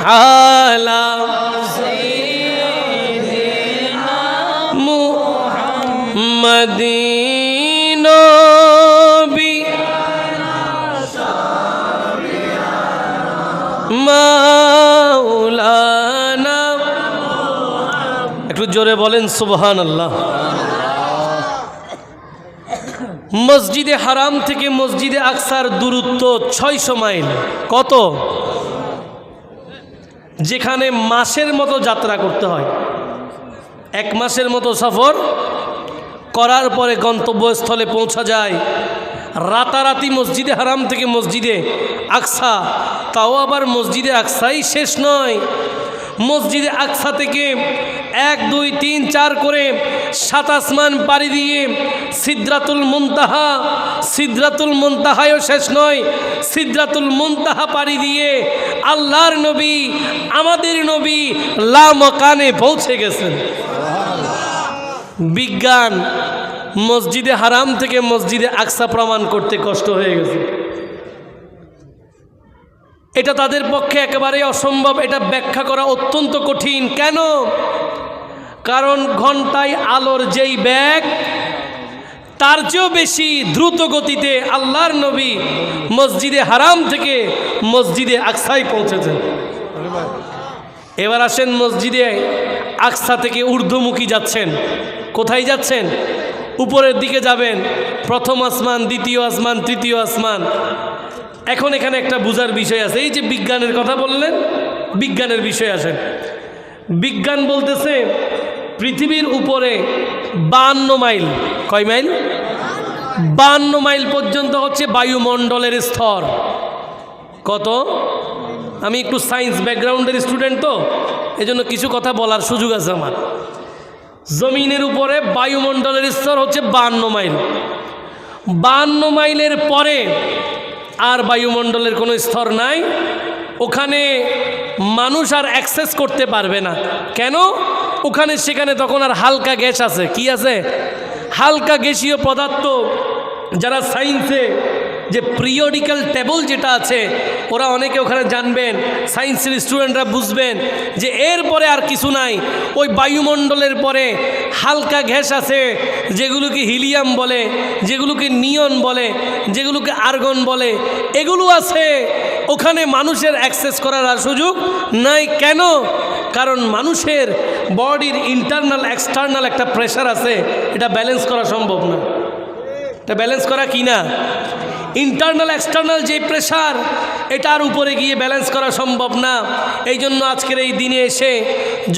আলা সাইয়্যিদিনা মুহাম্মাদিন নবী মাওলানা। একটু জোরে বলেন সুবহানাল্লাহ। মসজিদে হারাম থেকে মসজিদে আকসার দূরত্ব 600 মাইল। কত? যেখানে মাসের মতো যাত্রা করতে হয়, 1 মাসের মতো সফর করার পরে গন্তব্যস্থলে পৌঁছা যায়। রাতারাতি মসজিদে হারাম থেকে মসজিদে আকসা, তাও আবার মসজিদে আকসাই শেষ নয়, মসজিদে আকসা থেকে 1 2 3 4 করে 7 আসমান পাড়ি দিয়ে সিদরাতুল মুনতাহা, সিদরাতুল মুনতাহায়ও শেষ নয়, সিদরাতুল মুনতাহা পাড়ি দিয়ে আল্লাহর নবী, আমাদের নবী লামাকানে পৌঁছে গেছেন। বিজ্ঞান মসজিদে হারাম থেকে মসজিদে আকসা প্রমাণ করতে কষ্ট হয়ে গেছে। এটা তাদের পক্ষে একেবারে অসম্ভব, এটা ব্যাখ্যা করা অত্যন্ত কঠিন। কেন? কারণ ঘন্টায় আলোর যেই বেগ, তার চেয়েও বেশি দ্রুত গতিতে আল্লাহর নবী মসজিদে হারাম থেকে মসজিদে আকসায় পৌঁছেছেন। এবার আসেন, মসজিদে আকসা থেকে ঊর্ধ্বমুখী যাচ্ছেন। কোথায় যাচ্ছেন? উপরের দিকে যাবেন, প্রথম আসমান, দ্বিতীয় আসমান, তৃতীয় আসমান। এখন এখানে একটা বুঝার বিষয় আছে। এই যে বিজ্ঞানের কথা বললেন, বিজ্ঞানের বিষয় আসেন। বিজ্ঞান বলতেছে পৃথিবীর উপরে 52 মাইল, কয় মাইল? 52 মাইল পর্যন্ত হচ্ছে বায়ুমণ্ডলের স্তর। কত? আমি একটু সায়েন্স ব্যাকগ্রাউন্ডের স্টুডেন্ট, তো এজন্য কিছু কথা বলার সুযোগ আছে আমার। জমিনের উপরে বায়ুমণ্ডলের স্তর হচ্ছে 52 মাইল। 52 মাইলের পরে আর বায়ুমণ্ডলের কোনো স্তর নাই। ওখানে মানুষ আর অ্যাক্সেস করতে পারবে না। কেন? ওখানে সেখানে তখন আর হালকা গ্যাস আছে। কি আছে? হালকা গ্যাসীয় পদার্থ। যারা সায়েন্সে যে পিরিয়ডিক্যাল টেবল যেটা আছে, ওরা অনেকে ওখানে জানবেন, সায়েন্সের স্টুডেন্টরা বুঝবেন যে এরপরে আর কিছু নাই। ওই বায়ুমণ্ডলের পরে হালকা গ্যাস আছে, যেগুলোকে হিলিয়াম বলে, যেগুলোকে নিয়ন বলে, যেগুলোকে আর্গন বলে, এগুলো আছে। ওখানে মানুষের অ্যাক্সেস করার আর সুযোগ নাই। কেন? কারণ মানুষের বডির ইন্টারনাল এক্সটার্নাল একটা প্রেশার আছে, এটা ব্যালেন্স করা সম্ভব না। এটা ব্যালেন্স করা কি না? ইন্টারনাল এক্সটার্নাল যে প্রেশার, এটার উপরে গিয়ে ব্যালেন্স করা সম্ভব না। এই জন্য আজকের এই দিনে এসে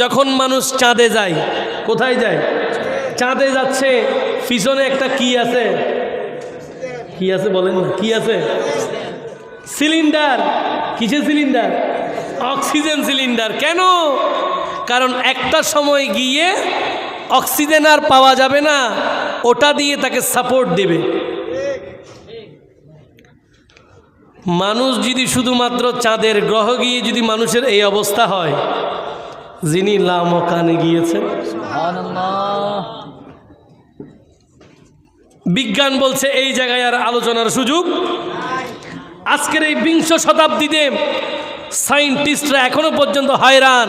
যখন মানুষ চাঁদে যায়, কোথায় যায়? চাঁদে যাচ্ছে, পিছনে একটা কি আছে? কি আছে বলেন না? কি আছে? সিলিন্ডার। কিসের সিলিন্ডার? Oxygen cylinder. কেন? কারণ একটা সময় গিয়ে অক্সিজেন আর পাওয়া যাবে না, ওটা দিয়ে তাকে সাপোর্ট দেবে। মানুষ যদি শুধুমাত্র চাঁদের গ্রহ গিয়ে যদি মানুষের এই অবস্থা হয়, যিনি লামাকানে গিয়েছেন, বিজ্ঞান বলছে এই জায়গায় আর আলোচনার সুযোগ। আজকের এই 20 শতাব্দীতে সায়েন্টিস্টরা এখনো পর্যন্ত হয়রান,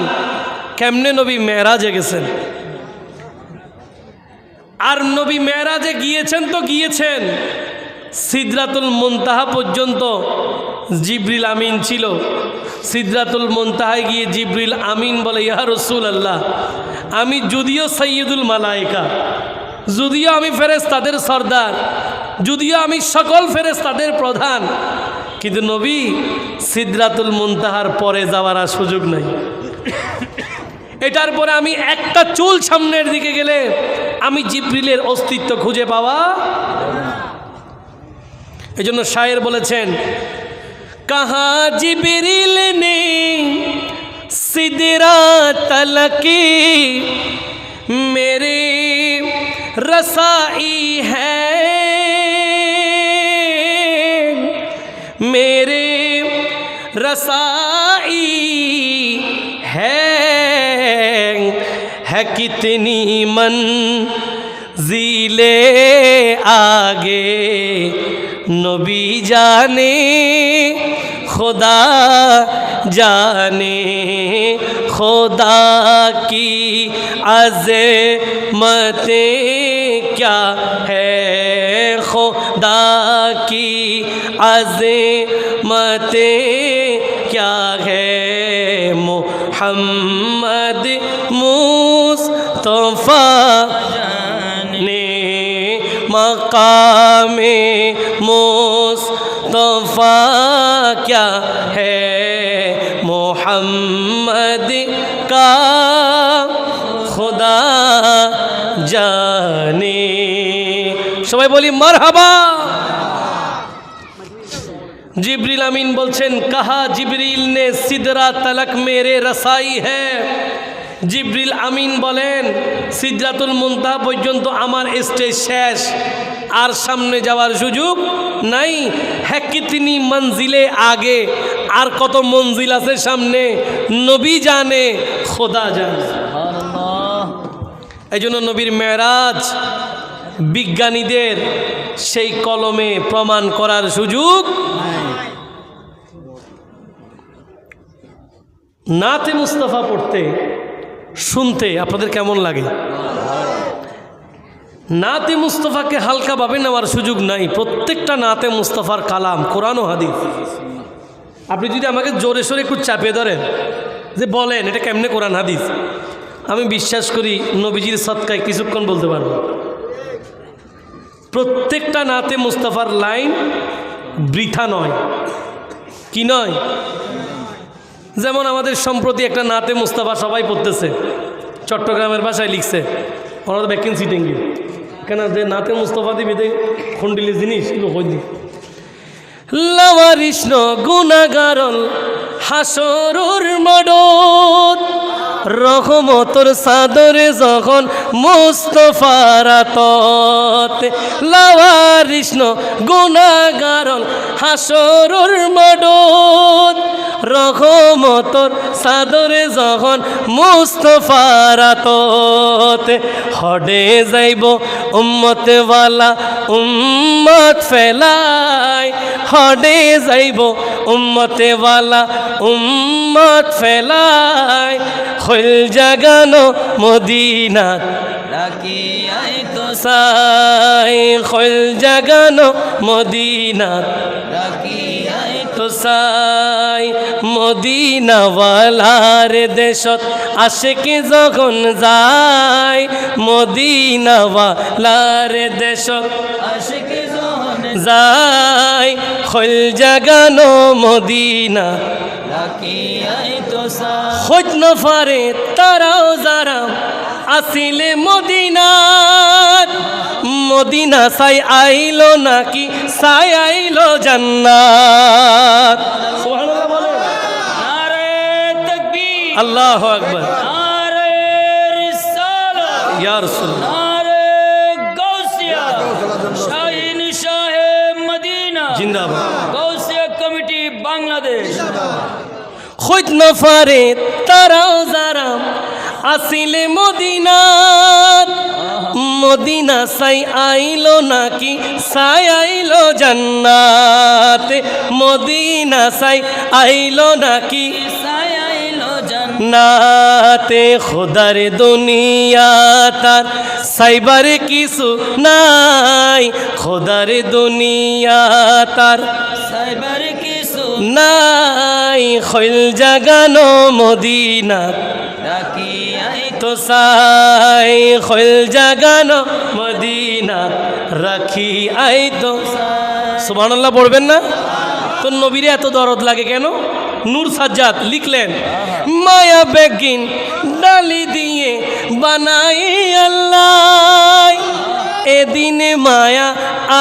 কেমনে নবী মেরাজে গেছেন। আর নবী মেরাজে গিয়েছেন তো গিয়েছেন, সিদরাতুল মুনতাহা পর্যন্ত জিবরিল আমিন ছিল। সিদরাতুল মুনতাহায় গিয়ে জিবরিল আমিন বলে, ইয়া রাসূলুল্লাহ, আমি যদিও সাইয়্যিদুল মালায়েকা, যদিও আমি ফেরেশতাদের সর্দার, যদিও আমি সকল ফেরেশতাদের প্রধান, কিন্তু নবী সিদরাতুল মুনতাহার পরে যাওয়ার আর সুযোগ নাই। এটার পরে আমি একটা চুল সামনের দিকে গেলে আমি জিবরিলের অস্তিত্ব খুঁজে পাওয়া। এজন্য শায়ের বলেছেন, কাহা জিবরিল নে সিদরাত তলকি মেরে रसाई है, मेरे रसाई है कितनी मंजिले आगे, नबी जाने खुदा जाने, खुदा की अज़मतें क्या है, खुदा की अज़मतें क्या है, मुहम्मद मुस्तफ़ा ने मकामे मुस्तफा क्या है मोहम्मद का खुदा जाने সবাই বলি মারহাবা। जिब्रील अमीन बोलছেন कहा जिब्रील ने सिदरा तलक मेरे रसाई है। जिब्रील अमीन बोलेन सिदरातुल मुनताहा पर्यন্ত আমার স্টেজ শেষ, আর সামনে যাওয়ার সুযোগ নাই। হ্যাঁ কিতনি মঞ্জিলে আগে, আর কত মঞ্জিল আছে সামনে, নবী জানে খোদা জানে। এই জন্য নবীর মেরাজ বিজ্ঞানীদের সেই কলমে প্রমাণ করার সুযোগ। নাতে মুস্তাফা পড়তে শুনতে আপনাদের কেমন লাগে? নাতে মুস্তাফাকে হালকাভাবে নেওয়ার সুযোগ নাই। প্রত্যেকটা নাতে মুস্তাফার কালাম কোরআন ও হাদিস। আপনি যদি আমাকে জোরে সোরে একটু চাপিয়ে ধরেন যে বলেন এটা কেমনে কোরআন হাদিস, আমি বিশ্বাস করি নবীজির সদকায় কিছুক্ষণ বলতে পারবো। প্রত্যেকটা নাতে মুস্তাফার লাইন বৃথা নয়। কি নয়? যেমন আমাদের সম্প্রতি একটা নাতে মুস্তাফা সবাই পড়তেছে, চট্টগ্রামের ভাষায় লিখছে, ওনাদের ব্যাকিং সিটিং কেন যে নাতে মুস্তাফা দিবি খন্ডিলি জিনিস হইনি লাওয়ারিষ্ণ গুনাগারল হাসরুর মডত রহমতর সাদরে যখন মুস্তফার আতত লাওয়ারিষ্ণ গুনাগারল হাসরুর মডত রহমতর সাদরে যখন মুস্তফার আতত হডে যাইব উম্মতে ওয়ালা উম্মত ফেলাই হডে যাইব উম্মতে ওয়ালা উম্মত ফেলাই খোল জাগানো মদিনাত রাখিয়াই তো সাই খোল জাগানো মদিনাত রাখিয়াই তো সাই মদিনাওয়ালার দেশত আশিকি যখন যায় মদিনাওয়ালার দেশত আশিকি যখন যায় খোল জাগানো মদিনা রাখিয়াই তো সাই খোঁজ নফারে তারাও যারা আসিলে মদিনাত মদিনা সাই আইলো নাকি সাই আইলো জান্নাত। সুবহানাল্লাহ বলেন। নারে তাকবীর, আল্লাহু আকবার, নারে রিসালাত, ইয়া রাসূলুল্লাহ, নারে গাউসিয়া, শাহিন শাহে মদিনা জিন্দাবাদ, গাউসিয়া কমিটি বাংলাদেশ খোঁজ নফারে তারাও যারা আসিলে মদিনাত মদিনা সাই আইলো নাকি সাই আইলো জান্নাত মদিনা সাই আইলো নাকি সাই আইলো জান্নাতে খোদার দুনিয়া তার সাইবার কিছু নাই খোদার দুনিয়া তার সাইবার কিছু নাই খোল জাগানো মদিনা রাখিয়াই তো সাই খোল জাগানো মদিনা রাখি আই তো। সুবহানাল্লাহ পড়বেন না তো? নবীরে এত দরদ লাগে কেন? নূর সাজ্জাদ লিখলেন মায়া বেগিন ডালি দিয়ে বানাই আল্লাহ এদিনে মায়া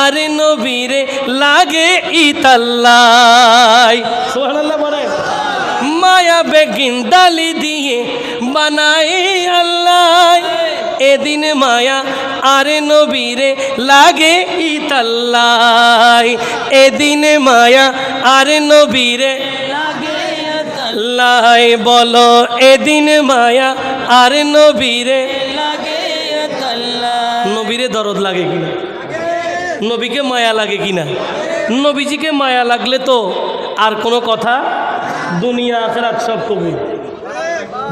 আর নবীরে লাগে ইতাল্লাই। সুবহানাল্লাহ বলেন। মায়া বেগিন ডালি দিয়ে বানাই আল্লাহ এদিন মায়া আর নবীরে লাগে ইতাল্লাই এদিন মায়া আর নবীরে লাগে ইতাল্লাই। বলো এদিন মায়া আর নবীরে লাগে ইতাল্লাই। নবীরে দরদ লাগে কিনা? নবীকে মায়া লাগে কিনা? নবীজিকে মায়া লাগলে তো আর কোনো কথা দুনিয়া আখিরাত সব কবুল।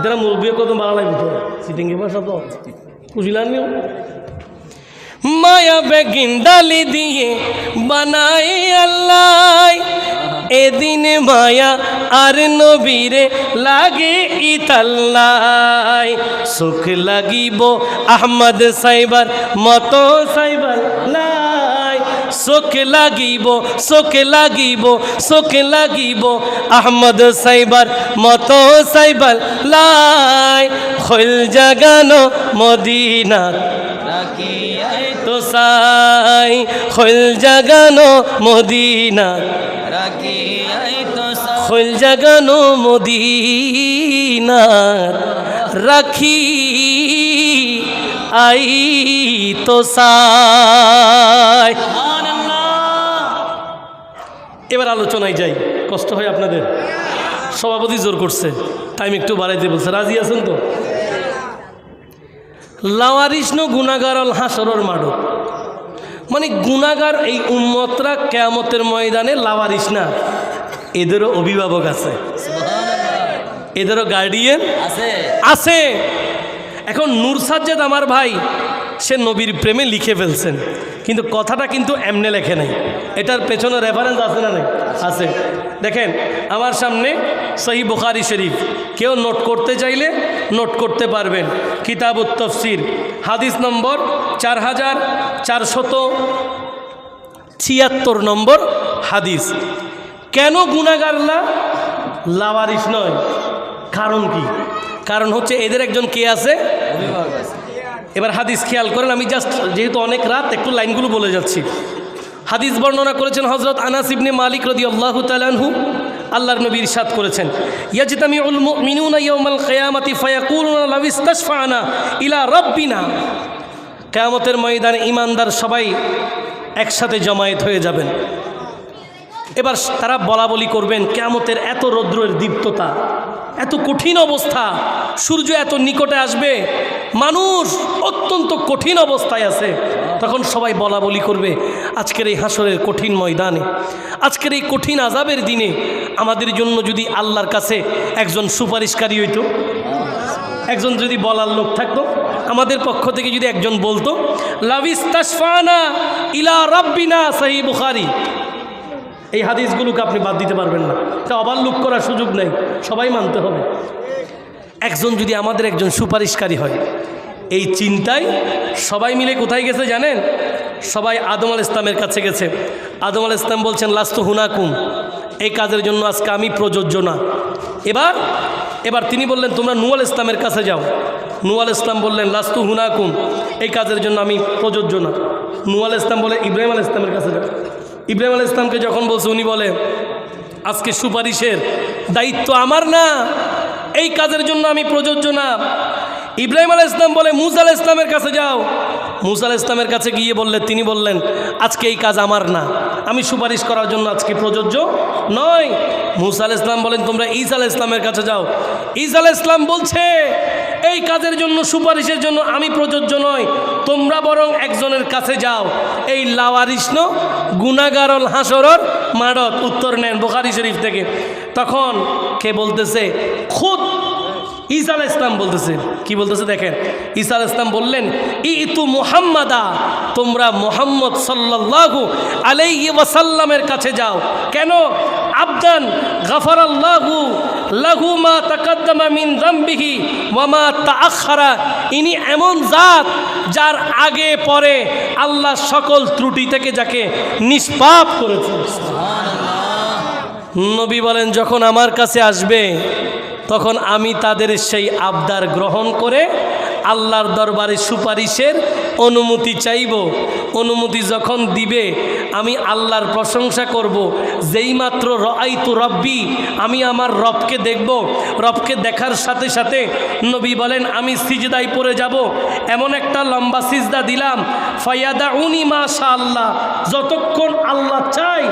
যারা মুরব্বী কত ভালো লাগবে সিটিংয়ে বসা তো বুঝলাম। মায়া বেগিন ডালি দিয়ে বানাই আল্লাহ এদিন মায়া আর নবীরে লাগে ইতাল্লাই। সুখ লাগিব আহমদ সাইবার মতো সাইবার লা চোখে লাগিব চোখে লাগিব চোখে লাগিব আহমদ সাইবার মতো সাইবার লাই খোল জাগানো মদিনা রাখিয়াই তো সাই খোল জাগানো মদিনা রাখিয়াই তো খোল জাগানো মদিনা রাখি আই তো সাই। এবার আলোচনায় যাই, কষ্ট হয় আপনাদের? সভাপতি জোর করছে, টাইম একটু বাড়াইতে বলছে, রাজি আছেন তো? লাওয়ারিসনো গুনাগারল হাসরর মাডো, মানে গুনাগার এই উম্মতরা কিয়ামতের ময়দানে লাওয়ারিস না, এদেরও অভিভাবক আছে, এদেরও গার্ডিয়ান আছে আছে। এখন নূর সাজ্জাদ আমার ভাই, সে নবীর প্রেমে লিখে ফেলছেন, কিন্তু কথাটা কিন্তু এমনে লেখে নাই, এটার পেছনে রেফারেন্স আছে না? নাই, আছে। দেখেন আমার সামনে সহিহ বুখারী শরীফ, কেউ নোট করতে চাইলে নোট করতে পারবেন। কিতাবুত তাফসীর, হাদিস নম্বর 4476 নম্বর হাদিস। কেন গুনাহগাররা লাওয়ারিস নয়? কারণ কি? কারণ হচ্ছে এদের একজন কে আছে? অভিভাবক আছে। এবার হাদিস খেয়াল করেন, আমি জাস্ট যেহেতু অনেক রাত একটু লাইনগুলো বলে যাচ্ছি। হাদিস বর্ণনা করেছেন হযরত আনাস ইবনে মালিক রাদিয়াল্লাহু তাআলা আনহু, আল্লাহর নবী ইরশাদ করেছেন, ইয়াজতামিউল মুমিনুনা ইয়াওমাল কিয়ামাতি ফায়াকুলুনা লাউ ইস্তাশফা'না ইলা রাব্বিনা। কিয়ামতের ময়দানে ঈমানদার সবাই একসাথে জমায়েত হয়ে যাবেন। এবার তারা বলা বলি করবেন, কিয়ামতের এত রৌদ্রের দীপ্ততা, এত কঠিন অবস্থা, সূর্য এত নিকটে আসবে, মানুষ অত্যন্ত কঠিন অবস্থায় আছে। তখন সবাই বলা বলি করবে, আজকের এই হাসরের কঠিন ময়দানে, আজকের এই কঠিন আযাবের দিনে আমাদের জন্য যদি আল্লাহর কাছে একজন সুপারিশকারী হইতো, একজন যদি বলার লোক থাকতো, আমাদের পক্ষ থেকে যদি একজন বলতো লাউ ইস্তাশফা'না ইলা রাব্বিনা, সহিহ বুখারী। এই হাদিসগুলোকে আপনি বাদ দিতে পারবেন না, তা অবাল্লুক করার সুযোগ নেই, সবাই মানতে হবে। একজন যদি আমাদের একজন সুপারিশকারী হয়, এই চিন্তায় সবাই মিলে কোথায় গেছে জানেন? সবাই আদম আলাইহিস সালামের কাছে গেছে। আদম আলাইহিস সালাম বলছেন, লাস্তু হুনাকুম, এই কাজের জন্য আজকে আমি প্রযোজ্য না। এবার তিনি বললেন, তোমরা নূহ আলাইহিস সালামের কাছে যাও। নূহ আলাইহিস সালাম বললেন, লাস্তু হুনাকুম, এই কাজের জন্য আমি প্রযোজ্য না। নূহ আলাইহিস সালাম বলে, ইব্রাহিম আলাইহিস সালামের কাছে যাও। ইব্রাহিম আলাইহিস সালামকে যখন বলছে, উনি বলে, আজকে সুপারিশের দায়িত্ব আমার না, এই কাজের জন্য আমি প্রযোজ্য না। ইব্রাহিম আলাইহিস সালাম বলে, মূসা আলাইহিস সালামের কাছে যাও। মূসা আলাইহিস সালামের কাছে গিয়ে বললে, তিনি বললেন, আজকে এই কাজ আমার না, আমি সুপারিশ করার জন্য আজকে প্রযোজ্য নয়। মূসা আলাইহিস সালাম বলেন, তোমরা ঈসা আলাইহিস সালামের কাছে যাও। ঈসা আলাইহিস সালাম বলছে, এই কাজের জন্য সুপারিশের জন্য আমি প্রযোজ্য নয়, তোমরা বরং একজনের কাছে যাও, এই লাওয়ারিসন গুনাহগারল হাসরর মাডত। উত্তর নেন বুখারী শরীফ থেকে। তখন কে বলতেছে? খুদ ঈসা আলাইহিস সালাম বলতেছে। কি বলতেছে দেখেন, ঈসা আলাইহিস সালাম বললেন, ইতু মুহাম্মাদা, তোমরা মুহাম্মদ সাল্লাল্লাহু আলাইহি ওয়াসাল্লামের কাছে যাও। কেন? আবদান গাফারাল্লাহু লাহু মা তাকাদ্দামা মিন যামবিহি ওয়া মা তাআখারা, ইনি এমন জাত যার আগে পরে আল্লাহ সকল ত্রুটি থেকে যাকে নিষ্পাপ করেছেন। নবী বলেন, যখন আমার কাছে আসবে তখন আমি তাদের সেই আবদার গ্রহণ করে আল্লাহর দরবারে সুপারিশের অনুমতি চাইব। অনুমতি যখন দিবে আমি আল্লাহর প্রশংসা করব। যেই মাত্র রাআইতু রব্বি, আমি আমার রবকে দেখব। রবকে দেখার সাথে সাথে নবী বলেন, আমি সিজদায় পড়ে যাব। এমন একটা লম্বা সিজদা দিলাম, ফায়াদাউনি মাশাআল্লাহ, যতক্ষণ আল্লাহ চাই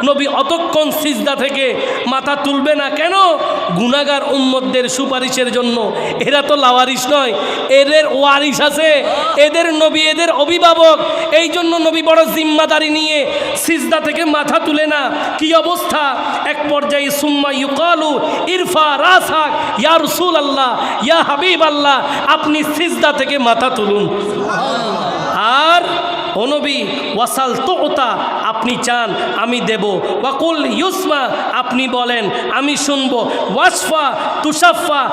নবী অতক্ষণ সিজদা থেকে মাথা তুলবে না। কেন? গুনাহগার উম্মতদের সুপারিশের জন্য। এরা তো লাওয়ারিস নয়, এদের ওয়ারিস আছে, এদের নবী এদের অভিভাবক। এই জন্য নবী বড় জিম্মাদারি নিয়ে সিজদা থেকে মাথা তুলে না। কি অবস্থা! এক পর্যায়ে সুম্মা ইউকালু ইরফা রাসাক ইয়া রাসূলুল্লাহ, ইয়া হাবিবাল্লাহ, আপনি সিজদা থেকে মাথা তুলুন। আর ও নবী, ওয়াসাল তুতা, আপনি চান আমি দেব। ওয়াকুল ইউসমা, আপনি বলেন আমি শুনব। ওয়াসফা তুসাফা,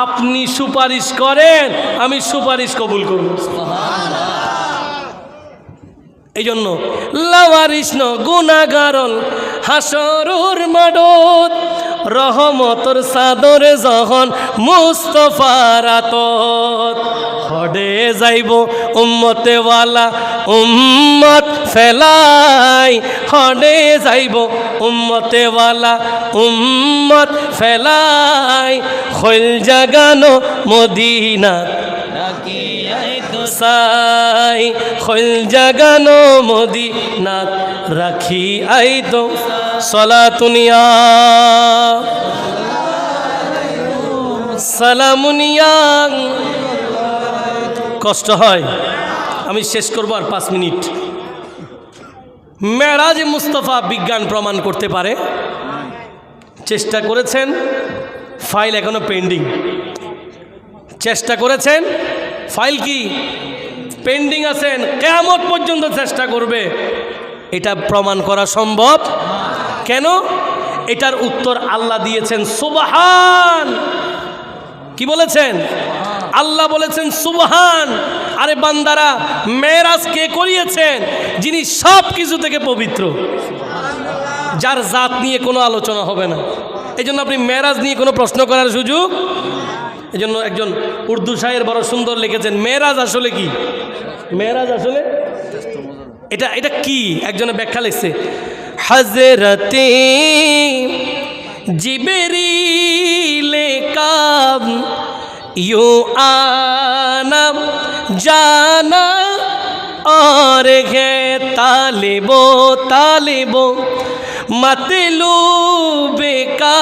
আপনি সুপারিশ করেন আমি সুপারিশ কবুল করব। এই জন্য লাওয়ারিষ্ণ গুণাগারল হাসরুর মাডত রহমতর সাদরে যখন মুস্তফার আতত হডে যাইব উম্মতে ওয়ালা উম্মত ফেলাই হডে যাইব উম্মতে ওয়ালা উম্মত ফেলাই খৈল জাগানো মদিনাত রাখিয়াই তো সাই খৈল জাগানো মদিনাত রাখি আই তো সলাতুনিয়া সালামুনিয়া। কষ্ট হয়, আমি শেষ করব আর 5 মিনিট। মেরাজ মুস্তাফা বিজ্ঞান প্রমাণ করতে পারে, চেষ্টা করেছেন, ফাইল এখনো পেন্ডিং। চেষ্টা করেছেন, ফাইল কি পেন্ডিং আছেন, কিয়ামত পর্যন্ত চেষ্টা করবে। এটা প্রমাণ করা সম্ভব কেন? এটার উত্তর আল্লাহ দিয়েছেন সুবহান। কি বলেছেন? আল্লাহ বলেছেন সুবহান। আরে বান্দারা, মেরাজ কে করিয়েছেন? যিনি সব কিছু থেকে পবিত্র, যার জাত নিয়ে কোনো আলোচনা হবে না। এই জন্য আপনি মেরাজ নিয়ে কোনো প্রশ্ন করার সুযোগ। এই জন্য একজন উর্দু শায়ের বড় সুন্দর লিখেছেন, মেরাজ আসলে কি? মেরাজ আসলে এটা এটা কি? একজনে ব্যাখ্যা লিখছে, হযরতে জিবরিল কাম ইউ আনা জানা और है तालिबो तालिबो मतलूब का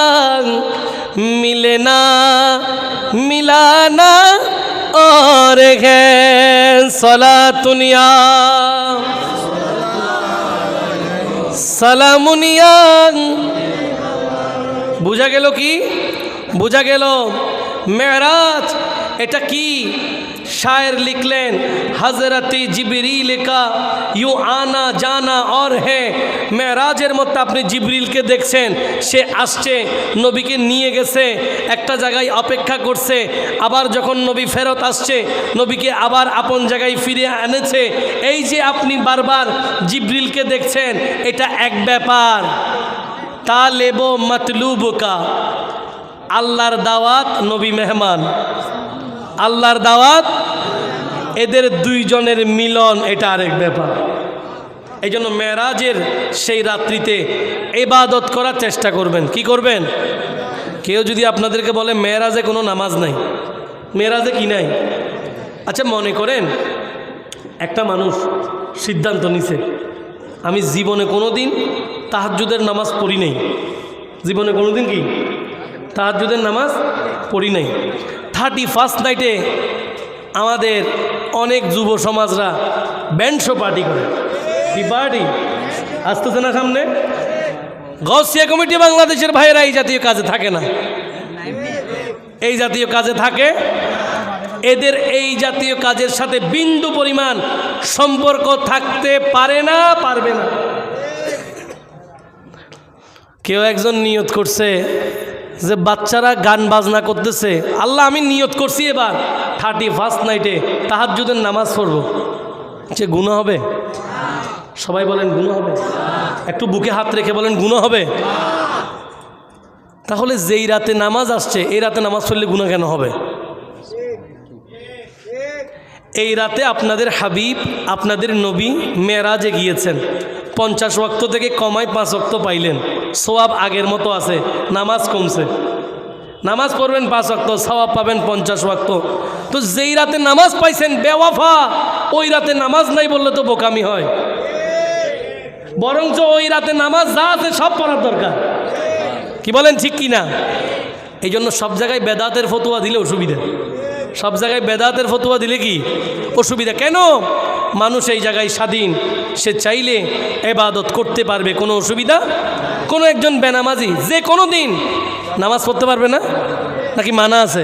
मिलना मिलाना और है सलातुनिया সালামুনিয়া। বুঝা গেল কি? বুঝা গেল মেরাজ এটা কি? शायर लिखलें हजरत जिबरील का यू आना जाना और है मेराजेर मत अपनी जिबरील के देखছেন সে আসছে নবীকে নিয়ে গেছে একটা জায়গায় অপেক্ষা করছে আবার যখন নবী ফেরত আসছে নবীকে আবার আপন জায়গায় ফিরে এনেছে এই যে আপনি বারবার জিবরিলকে দেখছেন এটা এক ব্যাপার তালেবো মতলুব কা আল্লাহর দাওয়াত নবী মেহমান আল্লাহর দাওয়াত এদের দুইজনের মিলন এটা আরেক ব্যাপার এই জন্য মেরাজের সেই রাত্রিতে ইবাদত করার চেষ্টা করবেন কি করবেন কেউ যদি আপনাদেরকে বলে মেরাজে কোনো নামাজ নাই মেরাজে কি নাই আচ্ছা মনে করেন একটা মানুষ সিদ্ধান্ত নিছে আমি জীবনে কোনো দিন তাহাজ্জুদের নামাজ পড়ি নাই জীবনে কোনো দিন কি তাহাজ্জুদের নামাজ পড়ি নাই 31st নাইটে আমাদের অনেক যুব সমাজরা ব্যান্ডশো পার্টি করে কি পার্টি আসতেছে না সামনে গাউসিয়া কমিটি বাংলাদেশের ভাইয়েরা এই জাতীয় কাজে থাকে না এই জাতীয় কাজে থাকে এদের এই জাতীয় কাজের সাথে বিন্দু পরিমাণ সম্পর্ক থাকতে পারে না পারবে না কেউ একজন নিয়ত করছে যে বাচ্চারা গান বাজনা করতেছে আল্লাহ আমি নিয়ত করছি এবার 31st নাইটে তাহাজ্জুদের নামাজ পড়ব যে গুনাহ হবে সবাই বলেন গুনাহ হবে একটু বুকে হাত রেখে বলেন গুনাহ হবে তাহলে যেই রাতে নামাজ আসছে এই রাতে নামাজ পড়লে গুনাহ কেন হবে এই রাতে আপনাদের হাবিব আপনাদের নবী মেরাজে গিয়েছেন 50 ওয়াক্ত থেকে কমায় 5 ওয়াক্ত পাইলেন সওয়াব আগের মতো আছে নামাজ কমছে নামাজ পড়বেন 5 ওয়াক্ত সওয়াব পাবেন 50 ওয়াক্ত তো যেই রাতে নামাজ পাইছেন বেওয়াফা ওই রাতে নামাজ নাই বললে তো বোকামি হয় বরঞ্চ ওই রাতে নামাজ যা আছে সব পড়ার দরকার কি বলেন ঠিক কি না এই জন্য সব জায়গায় বেদাতের ফতোয়া দিলে অসুবিধা সব জায়গায় বেদাতের ফতোয়া দিলে কি অসুবিধা কেন মানুষ এই জায়গায় স্বাধীন সে চাইলে ইবাদত করতে পারবে কোনো অসুবিধা কোনো একজন বেনামাজি যে কোনো দিন নামাজ পড়তে পারবে না নাকি মানা আছে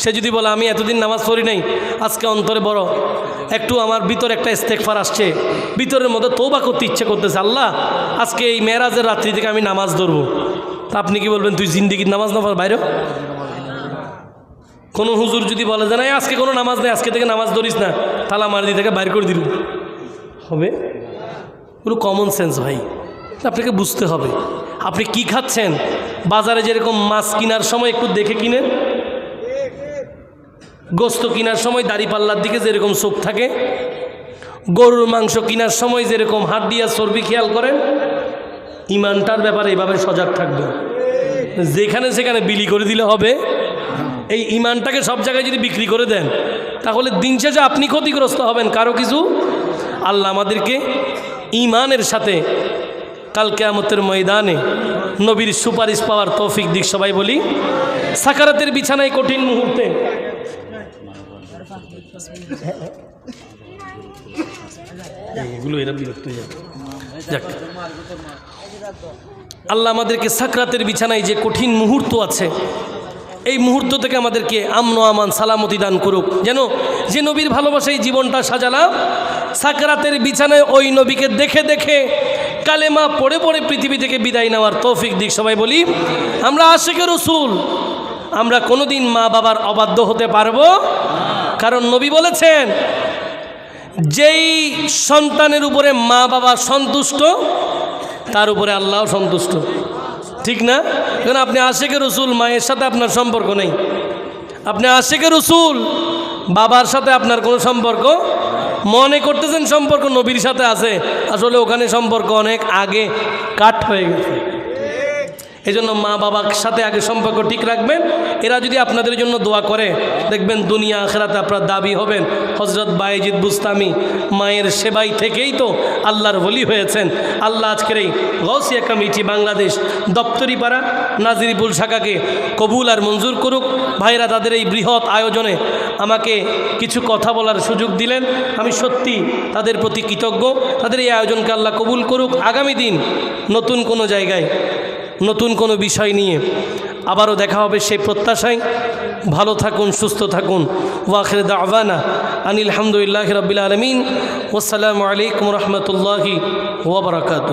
সে যদি বলে আমি এতদিন নামাজ পড়ি নাই আজকে অন্তরে বড় একটু আমার ভিতরে একটা ইস্তেগফার আসছে ভিতরের মধ্যে তওবা করতে ইচ্ছে করতেছে আল্লাহ আজকে এই মেরাজের রাত্রি থেকে আমি নামাজ ধরবো তা আপনি কি বলবেন তুই জিন্দিগির নামাজ না পড় বাইরে কোনো হুজুর যদি বলে যে না আজকে কোনো নামাজ নেই আজকে থেকে নামাজ ধরিস না তাহলে আমার দিকে বাইর করে দিল হবে এগুলো কমন সেন্স ভাই, আপনাকে বুঝতে হবে। আপনি কি খাচ্ছেন, বাজারে যেরকম মাছ কেনার সময় একটু দেখে কিনেন, গোস্ত কেনার সময় দাড়িপাল্লার দিকে যেরকম চোখ থাকে, গরুর মাংস কেনার সময় যেরকম হাড্ডি আর চর্বি খেয়াল করেন, ইমানটার ব্যাপারে এভাবে সজাগ থাকবেন। যেখানে সেখানে বিলি করে দিলে হবে। এই ইমানটাকে সব জায়গায় যদি বিক্রি করে দেন, তাহলে দিন শেষে আপনি ক্ষতিগ্রস্ত হবেন, কারো কিছু। আল্লাহ আমাদেরকে ইমানের সাথে কাল কিয়ামতের ময়দানে নবীর সুপারিশ পাওয়ার তৌফিক দিক। সবাই বলি সাকারাতের বিছানায় কঠিন মুহূর্তে এগুলো এরা বিরক্ত হয়ে যাবে। যাক, আল্লাহ আমাদেরকে সাকরাতের বিছানায় যে কঠিন মুহূর্ত আছে, এই মুহূর্ত থেকে আমাদেরকে আমন আমান সালামতি দান করুক। যেন যে নবীর ভালোবাসায় জীবনটা সাজালাম, সাকরাতের বিছানায় ওই নবীকে দেখে দেখে কালেমা পড়ে পড়ে পৃথিবী থেকে বিদায় নেওয়ার তৌফিক দিক। সবাই বলি আমরা আশিকে রসুল, আমরা কোনোদিন মা বাবার অবাধ্য হতে পারবো? কারণ নবী বলেছেন, যেই সন্তানের উপরে মা বাবা সন্তুষ্ট, তার উপরে আল্লাহ সন্তুষ্ট। ঠিক না? কারণ আপনি আশিকে রসুল, মায়ের সাথে আপনার সম্পর্ক নেই। আপনি আশিকে রসুল, বাবার সাথে আপনার কোনো সম্পর্ক, মনে করতেছেন সম্পর্ক নবীর সাথে আছে, আসলে ওখানে সম্পর্ক অনেক আগে কাট হয়ে গেছে। এই জন্য মা বাবার সাথে আগে সম্পর্ক ঠিক রাখবেন। এরা যদি আপনাদের জন্য দোয়া করে, দেখবেন দুনিয়া আখিরাতে আপনার দাবি হবেন। হজরত বায়েজিদ বুস্তামি মায়ের সেবাই থেকেই তো আল্লাহর ওলি হয়েছেন। আল্লাহ আজকের এই গৌসিয়া কমিটি বাংলাদেশ দপ্তরি পাড়া নাজিরিপুল শাখাকে কবুল আর মঞ্জুর করুক। ভাইরা তাদের এই বৃহৎ আয়োজনে আমাকে কিছু কথা বলার সুযোগ দিলেন, আমি সত্যি তাদের প্রতি কৃতজ্ঞ। তাদের এই আয়োজনকে আল্লাহ কবুল করুক। আগামী দিন নতুন কোনো জায়গায় নতুন কোনো বিষয় নিয়ে আবারও দেখা হবে সেই প্রত্যাশায়। ভালো থাকুন, সুস্থ থাকুন। ওয়াখির দাওয়ানা আনিল হামদুলিল্লাহি রাব্বিল আলামিন। ওয়াসসালামু আলাইকুম রহমতুল্লাহি ওয়া বারাকাতুহু।